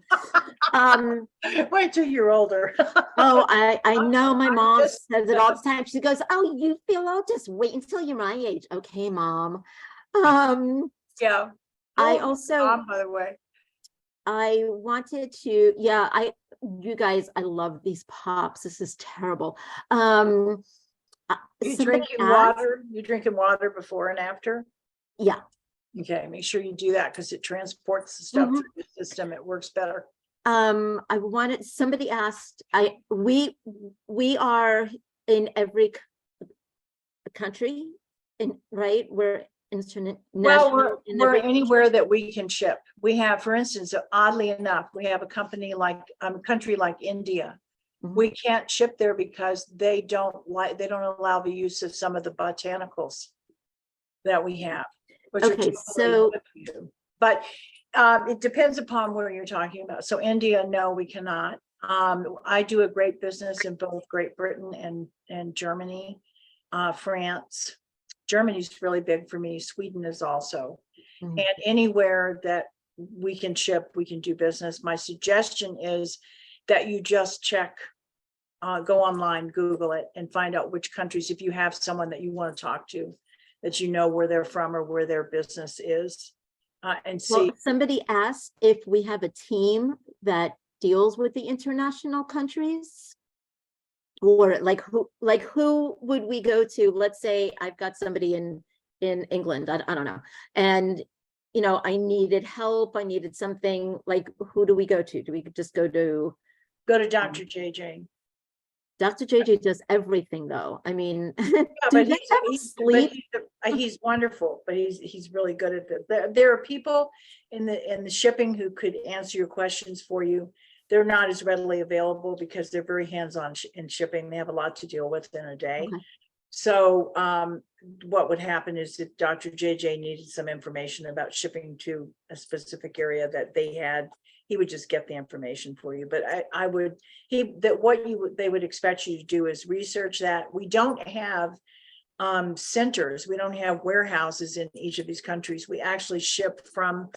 know. Wait till you're older. Oh, I know my mom just- says it all the time. She goes, "Oh, you feel old? Just wait until you're my age." Okay, mom. Yeah. I Oh, also, Mom, by the way. I wanted to, yeah, you guys, I love these pops. This is terrible. You Somebody drinking asked- water? You drinking water before and after? Yeah. Okay, make sure you do that because it transports the stuff through the system. It works better. I wanted, somebody asked, we are in every country, right? We're international. Well, we're anywhere that we can ship. We have, for instance, oddly enough, we have a country like India. Mhm. We can't ship there because they don't allow the use of some of the botanicals that we have. Which are Okay, totally so- good for you. But it depends upon where you're talking about. So India, no, we cannot. I do a great business in both Great Britain and Germany, France. Germany's really big for me. Sweden is also. Mhm. And anywhere that we can ship, we can do business. My suggestion is that you just check, go online, Google it, and find out which countries, if you have someone that you want to talk to, that you know where they're from or where their business is, and see. Well, somebody asked if we have a team that deals with the international countries, or like who would we go to? Let's say I've got somebody in England, I don't know, and you know, I needed help, I needed something, like, who do we go to? Do we just go to Go to Dr. JJ. Dr. JJ does everything though. I mean, Yeah, do but they ever he's, sleep? he's wonderful, but he's really good at this. There are people in the shipping who could answer your questions for you. They're not as readily available because they're very hands-on in shipping. They have a lot to deal with in a day. Okay. So what would happen is if Dr. JJ needed some information about shipping to a specific area that they had, he would just get the information for you. But I would, they would expect you to do is research that. We don't have centers. We don't have warehouses in each of these countries. We actually ship from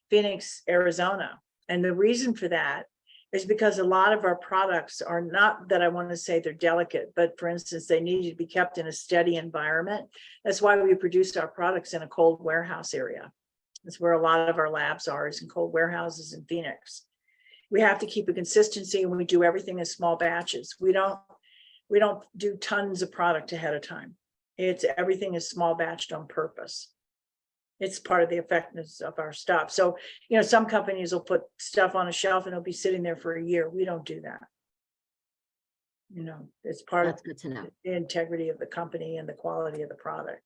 Phoenix, Arizona. And the reason for that is because a lot of our products are not that I want to say they're delicate, but for instance, they need to be kept in a steady environment. That's why we produce our products in a cold warehouse area. That's where a lot of our labs are, is in cold warehouses in Phoenix. We have to keep a consistency, and we do everything in small batches. We don't do tons of product ahead of time. Everything is small batched on purpose. It's part of the effectiveness of our stuff. So, some companies will put stuff on a shelf and it'll be sitting there for a year. We don't do that. It's part That's of good to know. the integrity of the company and the quality of the product.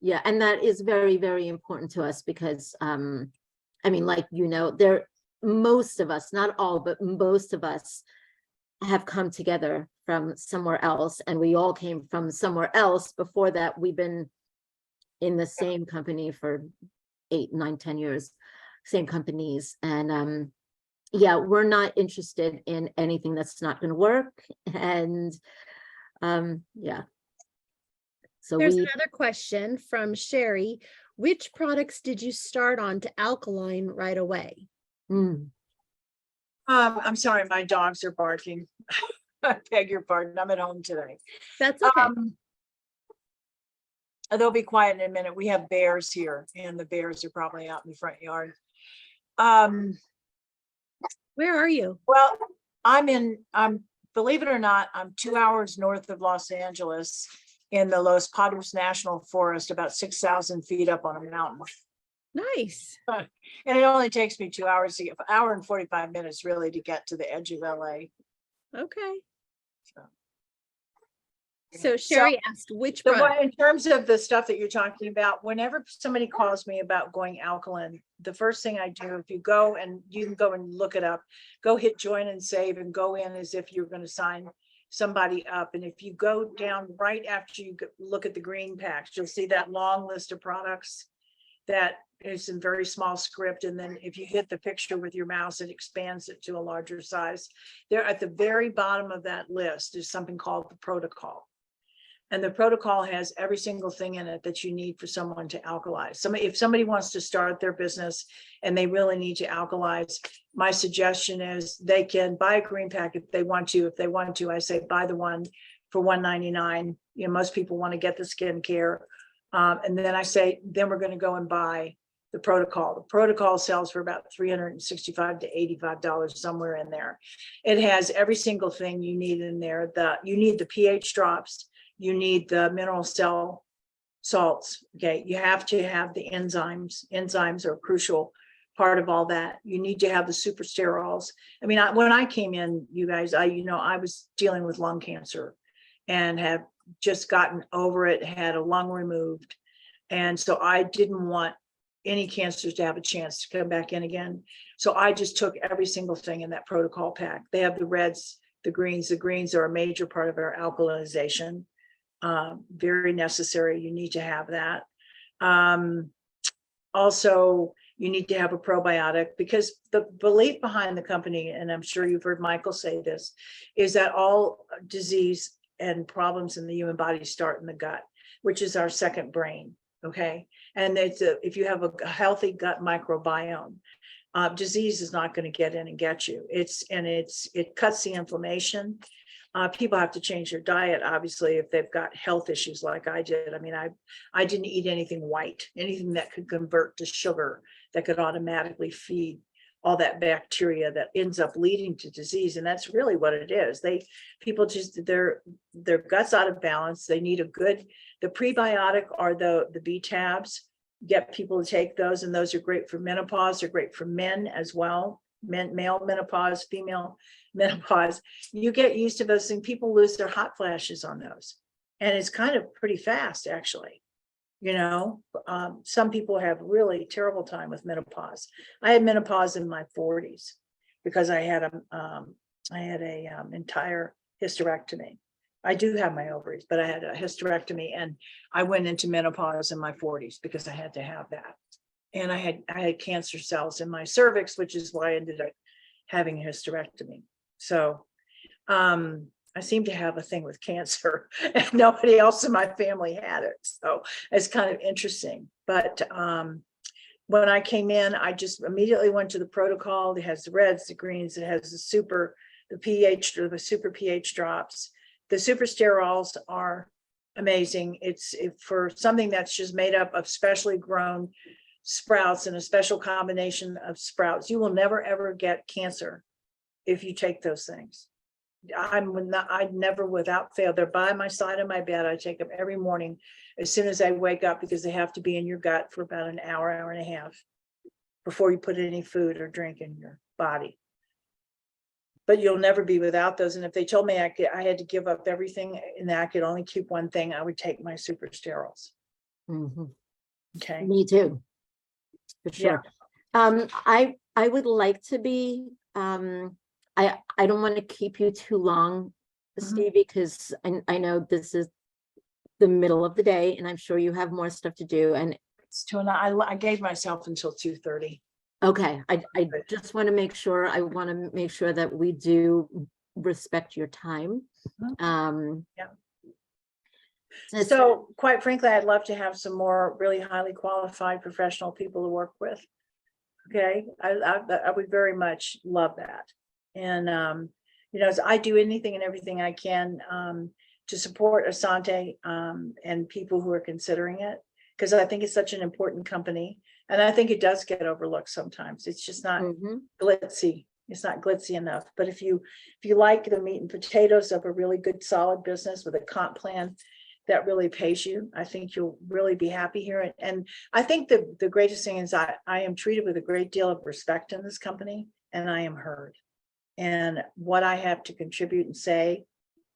Yeah, and that is very, very important to us because, I mean, like, most of us, not all, but most of us have come together from somewhere else, and we all came from somewhere else. Before that, we've been in the same company for 8, 9, 10 years, same companies. And yeah, we're not interested in anything that's not going to work. And yeah. So There's another question from Sherry. Which products did you start on to alkaline right away? I'm sorry, my dogs are barking. I beg your pardon. I'm at home today. That's okay. They'll be quiet in a minute. We have bears here, and the bears are probably out in the front yard. Where are you? Well, believe it or not, I'm 2 hours north of Los Angeles in the Los Padres National Forest, about 6,000 feet up on a mountain. Nice. And it only takes me 2 hours to get, an hour and 45 minutes really to get to the edge of LA. Okay. So. So Sherry asked which product. In terms of the stuff that you're talking about, whenever somebody calls me about going alkaline, the first thing I do, if you go and you can go and look it up, go hit join and save and go in as if you're going to sign somebody up. And if you go down right after you look at the green packs, you'll see that long list of products that is in very small script. And then if you hit the picture with your mouse, it expands it to a larger size. There at the very bottom of that list is something called the protocol. And the protocol has every single thing in it that you need for someone to alkalize. If somebody wants to start their business and they really need to alkalize, my suggestion is they can buy a green pack if they want to. If they want to, I say buy the one for $1.99. Most people want to get the skincare. And then I say, then we're going to go and buy the protocol. The protocol sells for about $365 to $85, somewhere in there. It has every single thing you need in there. You need the pH drops. You need the mineral cell salts. Okay. You have to have the enzymes. Enzymes are a crucial part of all that. You need to have the super sterols. I mean, when I came in, you guys, I was dealing with lung cancer and have just gotten over it, had a lung removed. And so I didn't want any cancers to have a chance to come back in again. So I just took every single thing in that protocol pack. They have the reds, the greens. The greens are a major part of our alkalization. Very necessary. You need to have that. Also, you need to have a probiotic, because the belief behind the company, and I'm sure you've heard Michael say this, is that all disease and problems in the human body start in the gut, which is our second brain. Okay. And if you have a healthy gut microbiome, disease is not going to get in and get you. It cuts the inflammation. People have to change their diet, obviously, if they've got health issues like I did. I mean, I didn't eat anything white, anything that could convert to sugar, that could automatically feed all that bacteria that ends up leading to disease. And that's really what it is. People just, their gut's out of balance. They need the prebiotic are the B tabs. Get people to take those, and those are great for menopause. They're great for men as well. male menopause, female menopause, you get used to those things. People lose their hot flashes on those. And it's kind of pretty fast, actually. You know, some people have really terrible time with menopause. I had menopause in my 40s because I had a entire hysterectomy. I do have my ovaries, but I had a hysterectomy, and I went into menopause in my 40s because I had to have that. And I had cancer cells in my cervix, which is why I ended up having a hysterectomy. So I seem to have a thing with cancer, and nobody else in my family had it. So it's kind of interesting. But when I came in, I just immediately went to the protocol. It has the reds, the greens, it has the pH or the super pH drops. The super sterols are amazing. It's for something that's just made up of specially grown sprouts and a special combination of sprouts. You will never ever get cancer if you take those things. I never without fail. They're by my side of my bed. I take them every morning as soon as I wake up, because they have to be in your gut for about an hour, hour and a half before you put any food or drink in your body. But you'll never be without those. And if they told me I had to give up everything and that I could only keep one thing, I would take my super sterols. Mhm. Okay. Me too. For sure. I would like to be, I don't want to keep you too long, Mhm. Stevie, because I know this is the middle of the day and I'm sure you have more stuff to do. And It's I gave myself until 2:30. okay, I just want to make sure, I want to make sure that we do respect your time. Yeah. It's- So quite frankly, I'd love to have some more really highly qualified professional people to work with. Okay, I would very much love that. And you know, I do anything and everything I can to support Asante and people who are considering it, because I think it's such an important company. And I think it does get overlooked sometimes. It's just not Mhm. glitzy. It's not glitzy enough. But if you like the meat and potatoes of a really good solid business with a comp plan that really pays you, I think you'll really be happy here. And I think the greatest thing is I am treated with a great deal of respect in this company, and I am heard. And what I have to contribute and say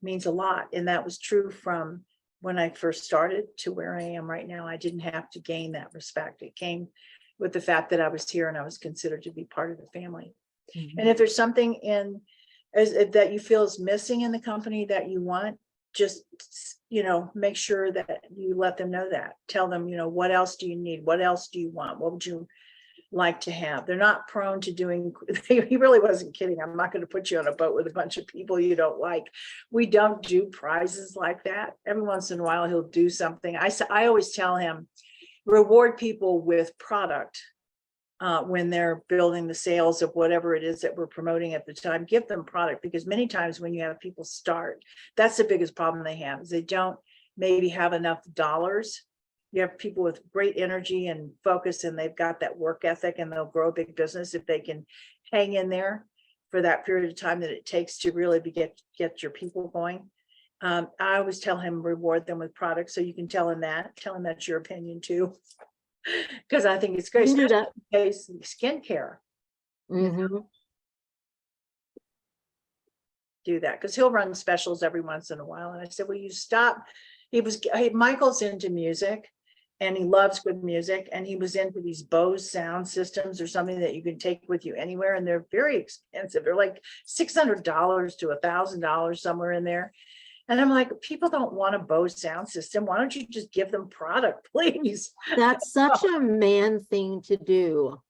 means a lot. And that was true from when I first started to where I am right now. I didn't have to gain that respect. It came with the fact that I was here and I was considered to be part of the family. Mhm. And if there's something that you feel is missing in the company that you want, just, you know, make sure that you let them know that. Tell them, you know, what else do you need? What else do you want? What would you like to have? They're not prone to doing, he really wasn't kidding. I'm not going to put you on a boat with a bunch of people you don't like. We don't do prizes like that. Every once in a while, he'll do something. I always tell him, reward people with product. When they're building the sales of whatever it is that we're promoting at the time, give them product, because many times when you have people start, that's the biggest problem they have, is they don't maybe have enough dollars. You have people with great energy and focus, and they've got that work ethic, and they'll grow a big business if they can hang in there for that period of time that it takes to really get your people going. I always tell him, reward them with products. So you can tell him that's your opinion too. Because I think it's great. You can do that. Case skincare, Mhm. do that, because he'll run specials every once in a while. And I said, will you stop? Michael's into music, and he loves good music, and he was into these Bose sound systems or something that you can take with you anywhere, and they're very expensive. They're like $600 to $1,000, somewhere in there. And I'm like, people don't want a Bose sound system. Why don't you just give them product, please? That's such a man thing to do.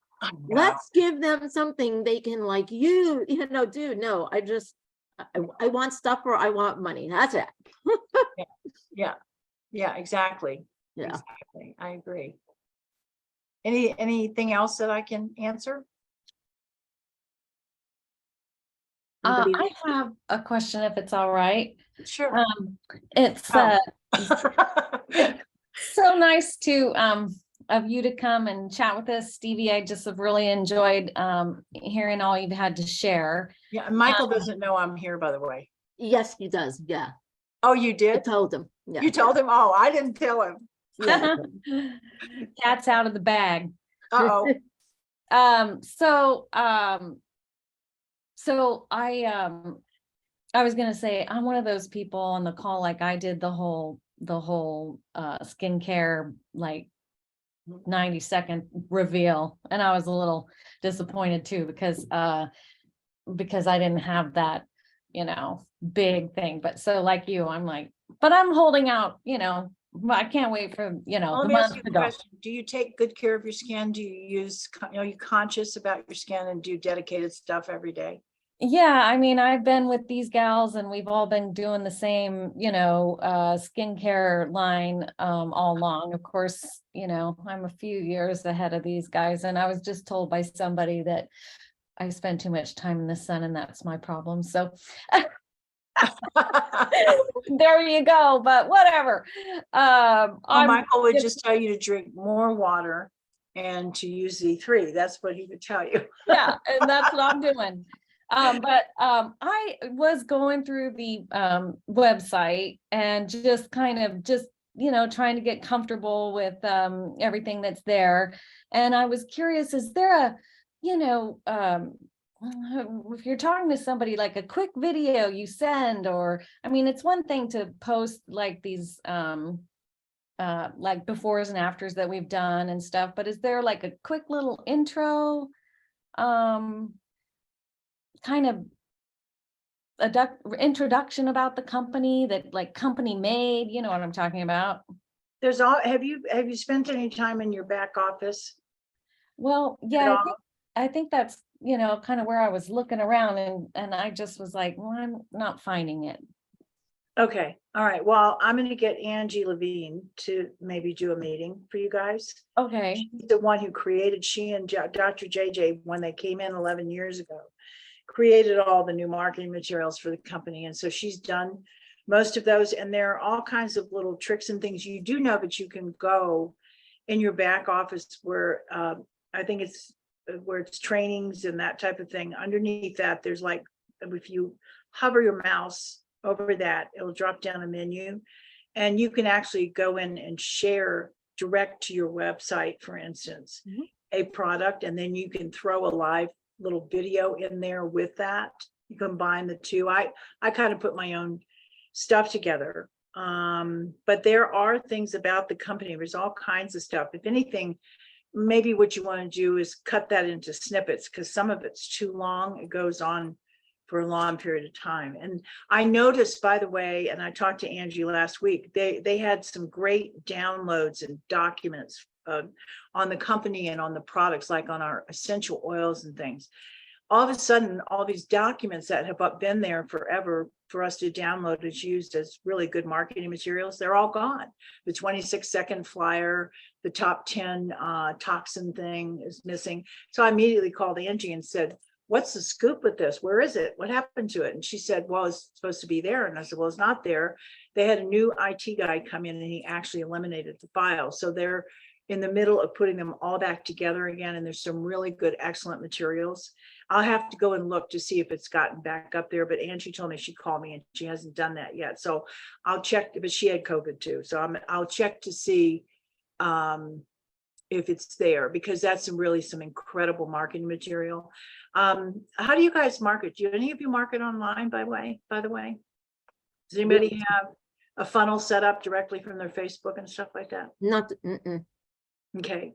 Let's give them something they can like you know, dude, no, I want stuff or I want money. That's it. Yeah, exactly. Yeah. Exactly. I agree. Anything else that I can answer? Anybody- I have a question, if it's all right. Sure. It's Oh. so nice to of you to come and chat with us, Stevie. I just have really enjoyed hearing all you've had to share. Yeah, Michael doesn't know I'm here, by the way. Yes, he does. Yeah. Oh, you I did? told him. Yeah. You told him? Oh, I didn't tell him. Yeah. Cat's out of the bag. Uh-oh. So So I was gonna say, I'm one of those people on the call, like I did the whole skincare, like 90-second reveal. And I was a little disappointed too, because I didn't have that, big thing. But so like you, I'm like, but I'm holding out, I can't wait for, Well, the let me ask month you to a go. question. Do you take good care of your skin? Do you use, are you conscious about your skin and do dedicated stuff every day? Yeah, I mean, I've been with these gals and we've all been doing the same, skincare line all along. Of course, I'm a few years ahead of these guys, and I was just told by somebody that I spend too much time in the sun and that's my problem. So there you go, but whatever. Well, I'm Michael would just- just tell you to drink more water and to use Z3. That's what he would tell you. yeah, and that's what I'm doing. But I was going through the website and just kind of trying to get comfortable with everything that's there. And I was curious, is there a, if you're talking to somebody, like a quick video you send, or I mean, it's one thing to post like these like befores and afters that we've done and stuff, but is there like a quick little intro? Kind of introduction about the company, that like company made, you know what I'm talking about? Have you spent any time in your back office? Well, at yeah, all? I think that's, kind of where I was looking around, and I just was like, well, I'm not finding it. Okay, all right. Well, I'm gonna get Angie Levine to maybe do a meeting for you guys. Okay, She's the one who created, she and Dr. JJ, when they came in 11 years ago, created all the new marketing materials for the company. And so she's done most of those. And there are all kinds of little tricks and things you do know, but you can go in your back office where I think it's where it's trainings and that type of thing. Underneath that, there's like, if you hover your mouse over that, it'll drop down a menu and you can actually go in and share direct to your website, for instance, a product, and then you can throw a live little video in there with that. You combine the two. I kind of put my own stuff together. But there are things about the company. There's all kinds of stuff. If anything, maybe what you want to do is cut that into snippets, because some of it's too long. It goes on for a long period of time. And I noticed, by the way, and I talked to Angie last week, they had some great downloads and documents on the company and on the products, like on our essential oils and things. All of a sudden, all these documents that have been there forever for us to download is used as really good marketing materials. They're all gone. The 26-second flyer, the top 10 toxin thing is missing. So I immediately called Angie and said, what's the scoop with this? Where is it? What happened to it? And she said, well, it's supposed to be there. And I said, well, it's not there. They had a new IT guy come in and he actually eliminated the file. So they're in the middle of putting them all back together again. And there's some really good, excellent materials. I'll have to go and look to see if it's gotten back up there. But Angie told me, she called me and she hasn't done that yet. So I'll check, but she had COVID too. So I'll check to see if it's there, because that's some incredible marketing material. How do you guys market? Do any of you market online, by the way? Does anybody have a funnel set up directly from their Facebook and stuff like that? Not, Okay.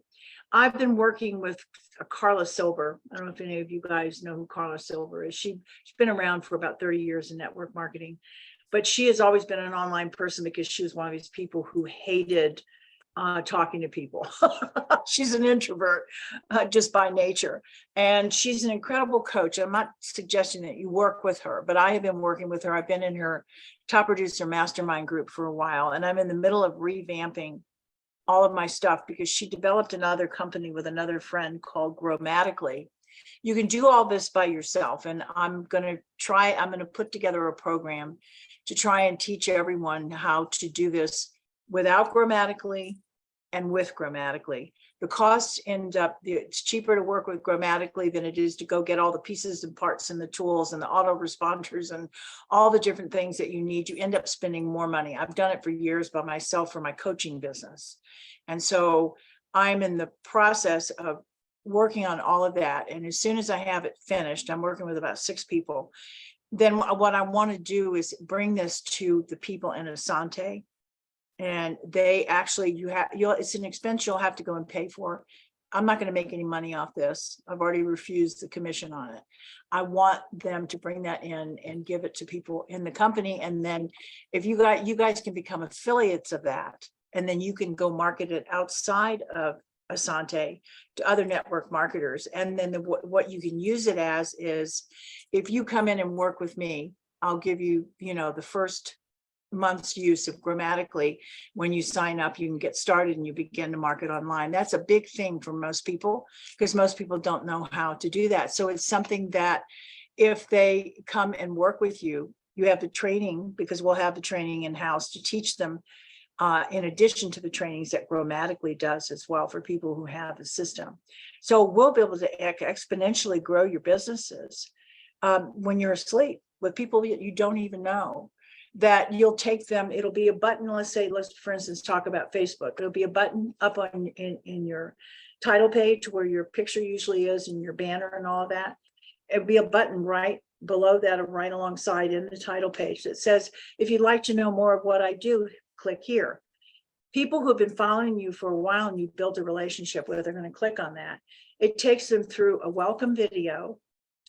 I've been working with Carla Silver. I don't know if any of you guys know who Carla Silver is. She's been around for about 30 years in network marketing, but she has always been an online person because she was one of these people who hated talking to people. She's an introvert just by nature, and she's an incredible coach. I'm not suggesting that you work with her, but I have been working with her. I've been in her top producer mastermind group for a while, and I'm in the middle of revamping all of my stuff because she developed another company with another friend called Grammatically. You can do all this by yourself, and I'm going to put together a program to try and teach everyone how to do this without Grammatically and with Grammatically. The costs end up, it's cheaper to work with Grammatically than it is to go get all the pieces and parts and the tools and the autoresponders and all the different things that you need. You end up spending more money. I've done it for years by myself for my coaching business. And so I'm in the process of working on all of that. And as soon as I have it finished, I'm working with about 6 people. Then what I want to do is bring this to the people in Asante. And they actually, it's an expense you'll have to go and pay for. I'm not going to make any money off this. I've already refused the commission on it. I want them to bring that in and give it to people in the company. And then if you guys can become affiliates of that, and then you can go market it outside of Asante to other network marketers. And then what you can use it as is, if you come in and work with me, I'll give you, the first month's use of Grammatically. When you sign up, you can get started and you begin to market online. That's a big thing for most people, because most people don't know how to do that. So it's something that if they come and work with you, you have the training, because we'll have the training in-house to teach them, in addition to the trainings that Grammatically does as well for people who have the system. So we'll be able to exponentially grow your businesses when you're asleep with people that you don't even know. That you'll take them, it'll be a button, let's for instance talk about Facebook. It'll be a button up on in your title page where your picture usually is, and your banner and all of that. It'll be a button right below that, or right alongside in the title page, that says, if you'd like to know more of what I do, click here. People who have been following you for a while and you've built a relationship with are going to click on that. It takes them through a welcome video.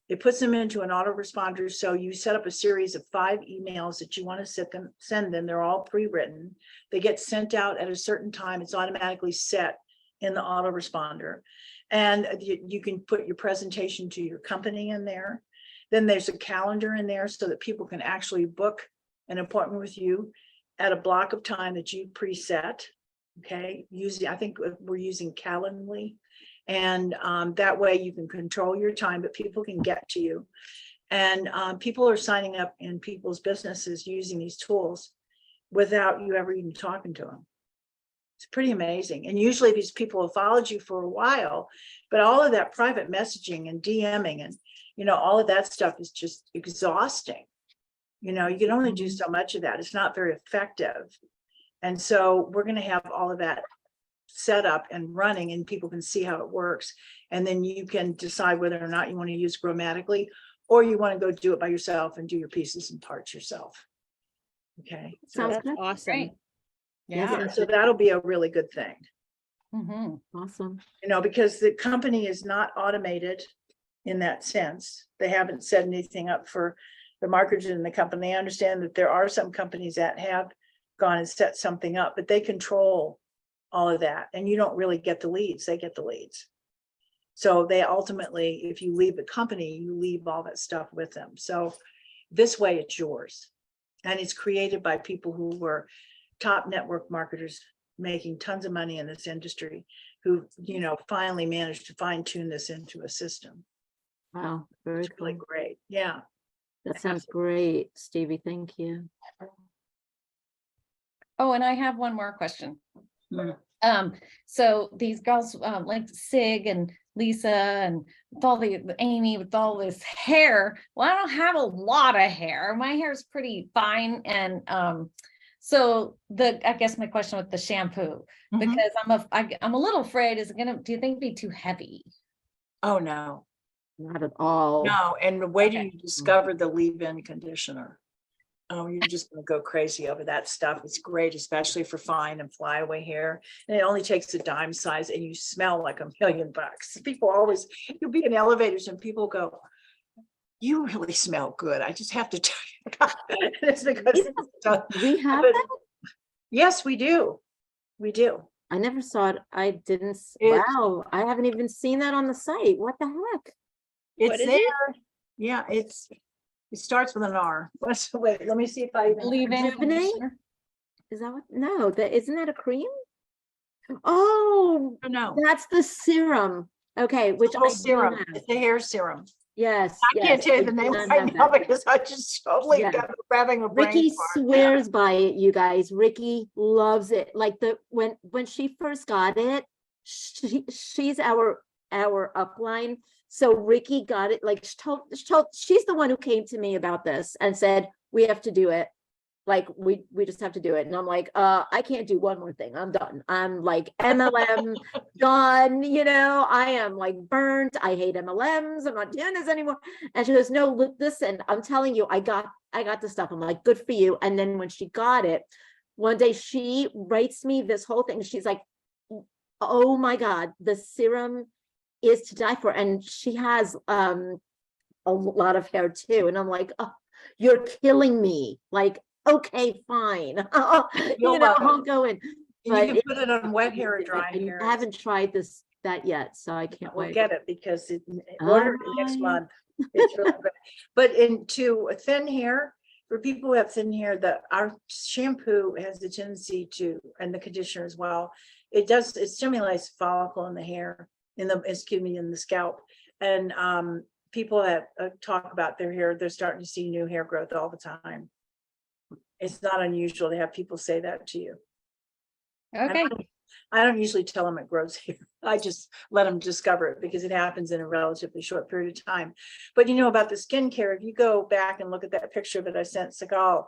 It puts them into an autoresponder. So you set up a series of 5 emails that you want to send them. They're all pre-written. They get sent out at a certain time. It's automatically set in the autoresponder. And you can put your presentation to your company in there. Then there's a calendar in there so that people can actually book an appointment with you at a block of time that you preset. Okay, I think we're using Calendly. And that way you can control your time, but people can get to you. And people are signing up in people's businesses using these tools without you ever even talking to them. It's pretty amazing. And usually these people have followed you for a while, but all of that private messaging and DMing and, all of that stuff is just exhausting. You can only do so much of that. It's not very effective. And so we're going to have all of that set up and running, and people can see how it works. And then you can decide whether or not you want to use Grammatically, or you want to go do it by yourself and do your pieces and parts yourself. Okay. Sounds That's good. awesome. Great. Yeah. So that'll be a really good thing, Mhm. Awesome. because the company is not automated in that sense. They haven't set anything up for the marketers in the company. I understand that there are some companies that have gone and set something up, but they control all of that, and you don't really get the leads. They get the leads. So they ultimately, if you leave the company, you leave all that stuff with them. So this way it's yours, and it's created by people who were top network marketers making tons of money in this industry, who finally managed to fine tune this into a system. Wow, very It's really cool. great. Yeah. That sounds great, Stevie. Thank you. Oh, and I have one more question. Mm. So these girls, like Sig and Lisa and with all the Amy with all this hair. Well, I don't have a lot of hair. My hair is pretty fine. And so I guess my question with the shampoo, Mhm. because I'm a little afraid, do you think it'd be too heavy? Oh, no. Not at all. No, and wait till Okay. you discover the leave-in conditioner. Oh, you're just gonna go crazy over that stuff. It's great, especially for fine and flyaway hair. And it only takes a dime size, and you smell like $1,000,000. People always, you'll be in elevators and people go, you really smell good. I just have to tell you about it. And it's because We have but- that? yes, we do. We do. I never saw it. I didn't. It's- Wow, I haven't even seen that on the site. What the heck? It's is there. it? Yeah, it starts with an R. Wait, let me see if I even. Leave-in Rejuvenate? conditioner? Is that what? No, isn't that a cream? Oh, Oh, no. that's the serum. Okay, which Little I do serum. have. It's a hair serum. Yes. I can't yes, tell you I the do name not right have now that. because I just totally Yeah. got having a brain Ricky fart. swears by it, you guys. Ricky loves it. Like when she first got it, she's our upline. So Ricky got it. Like she's the one who came to me about this and said we have to do it. like, we just have to do it. And I'm like, I can't do one more thing. I'm done. I'm like MLM done, I am like burnt. I hate MLMs. I'm not doing this anymore. And she goes, no, listen, I'm telling you, I got the stuff. I'm like, good for you. And then when she got it, one day she writes me this whole thing. She's like, oh my God, the serum is to die for. And she has a lot of hair too. And I'm like, oh, you're killing me. Like, okay, fine. You'll love it. I'll go in. And you But can put it on wet hair or dry I hair. haven't tried that yet, so I can't We'll wait. get it because order it next month. It's really good. But into thin hair, for people who have thin hair, our shampoo has the tendency to, and the conditioner as well, it stimulates follicle in the hair, in the scalp. And people that talk about their hair, they're starting to see new hair growth all the time. It's not unusual to have people say that to you. Okay. I don't usually tell them it grows here. I just let them discover it because it happens in a relatively short period of time. But about the skincare, if you go back and look at that picture that I sent Segal,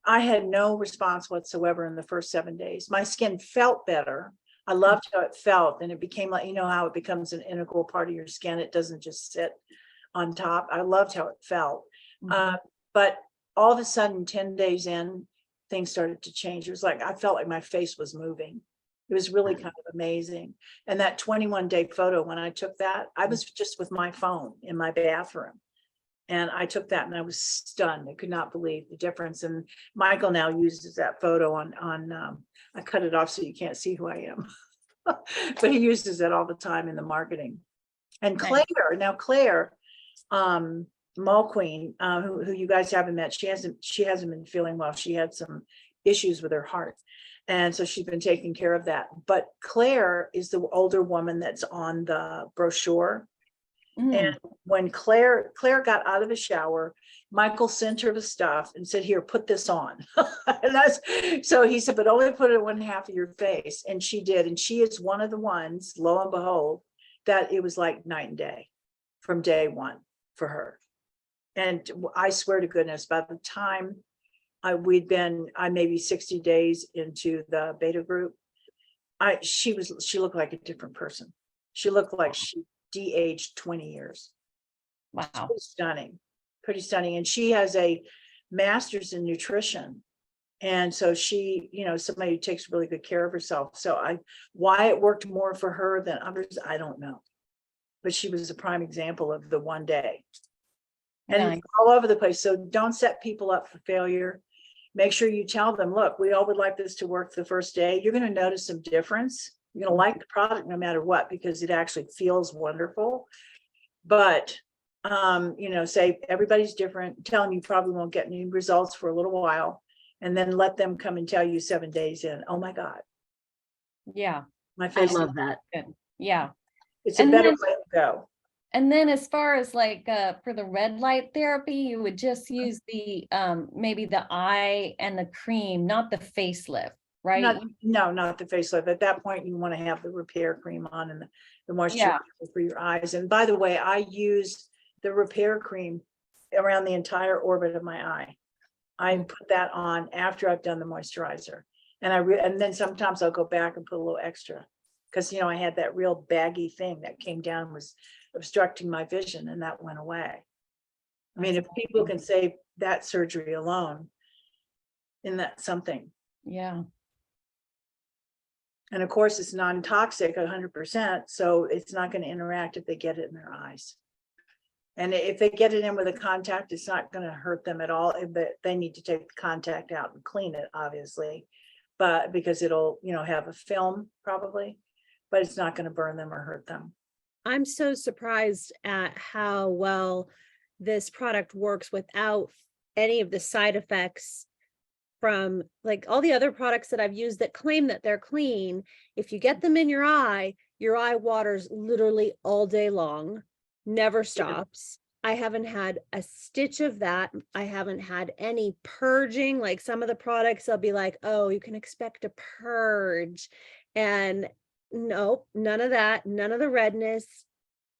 I had no response whatsoever in the first 7 days. My skin felt better. I loved how it felt, and it became like, how it becomes an integral part of your skin. It doesn't just sit on top. I loved how it felt. But all of a sudden, 10 days in, things started to change. It was like, I felt like my face was moving. It was really kind of amazing. And that 21-day photo, when I took that, I was just with my phone in my bathroom. And I took that and I was stunned. I could not believe the difference. And Michael now uses that photo on I cut it off so you can't see who I am. But he uses it all the time in the marketing. And Nice. Claire, Mulqueen, who you guys haven't met, she hasn't been feeling well. She had some issues with her heart. And so she's been taking care of that. But Claire is the older woman that's on the brochure. And when Claire got out of the shower, Michael sent her the stuff and said, here, put this on. And so he said, but only put it one half of your face. And she did. And she is one of the ones, lo and behold, that it was like night and day from day one for her. And I swear to goodness, by the time I maybe 60 days into the beta group, she looked like a different person. She looked like she de-aged 20 years. Wow. Pretty stunning. And she has a master's in nutrition. And so she, somebody who takes really good care of herself. So why it worked more for her than others, I don't know. But she was a prime example of the one day. And Nice. it's all over the place. So don't set people up for failure. Make sure you tell them, look, we all would like this to work the first day. You're going to notice some difference. You're going to like the product no matter what, because it actually feels wonderful. But, say everybody's different. Tell them you probably won't get any results for a little while. And then let them come and tell you 7 days in, oh my God, Yeah. my I face. love that. Good. Yeah. It's a And better then- way to go. And then as far as like for the red light therapy, you would just use the maybe the eye and the cream, not the facelift, right? Not the facelift. At that point, you want to have the repair cream on and the moisturizer for your eyes. And by the way, I use the repair cream around the entire orbit of my eye. I put that on after I've done the moisturizer. And and then sometimes I'll go back and put a little extra because, I had that real baggy thing that came down, was obstructing my vision, and that went away. I mean, if people can save that surgery alone, isn't that something? Yeah. And of course, it's non-toxic 100%, so it's not going to interact if they get it in their eyes. And if they get it in with a contact, it's not going to hurt them at all. But they need to take the contact out and clean it, obviously, but because it'll, have a film probably, but it's not going to burn them or hurt them. I'm so surprised at how well this product works without any of the side effects from like all the other products that I've used that claim that they're clean. If you get them in your eye waters literally all day long, never stops. I haven't had a stitch of that. I haven't had any purging. Like some of the products, they'll be like, oh, you can expect a purge. And nope, none of that, none of the redness,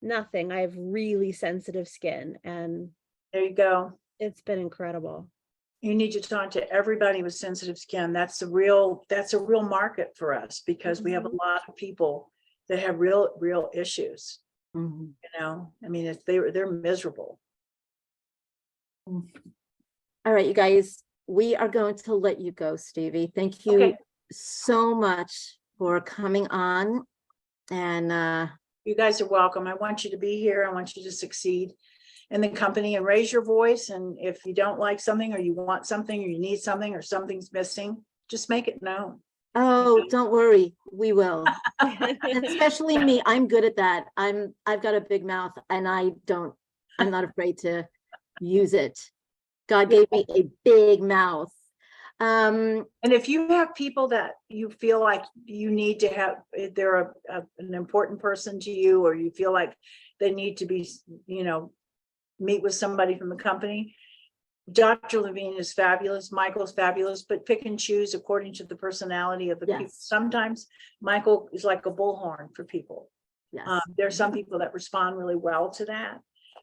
nothing. I have really sensitive skin and There you go. it's been incredible. You need to talk to everybody with sensitive skin. That's a real market for us, because we have a lot of people that have real issues. Mhm. You know, I mean, they're miserable. All right, you guys, we are going to let you go, Stevie. Thank you Okay. so much for coming on. And You guys are welcome. I want you to be here. I want you to succeed in the company and raise your voice. And if you don't like something, or you want something, or you need something, or something's missing, just make it known. oh, don't worry, we will. Especially me, I'm good at that. I've got a big mouth and I'm not afraid to use it. God gave me a big mouth. And if you have people that you feel like you need to have, if they're an important person to you, or you feel like they need to be, you know, meet with somebody from the company, Dr. Levine is fabulous, Michael's fabulous, but pick and choose according to the personality of the people. Yes. Sometimes Michael is like a bullhorn for people. Yes. There are some people that respond really well to that,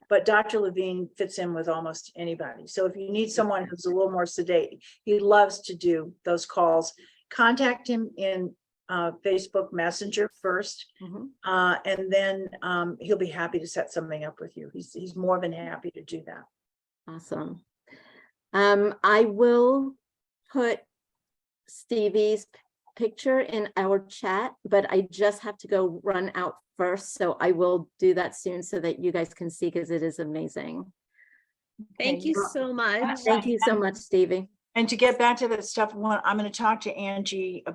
but Dr. Levine fits in with almost anybody. So if you need someone who's a little more sedate, he loves to do those calls. Contact him in Facebook Messenger first, Mhm. and then he'll be happy to set something up with you. He's more than happy to do that. Awesome. I will put Stevie's picture in our chat, but I just have to go run out first. So I will do that soon so that you guys can see, because it is amazing. Thank you so much. Thank you so much, Stevie. And to get back to that stuff, I'm going to talk to Angie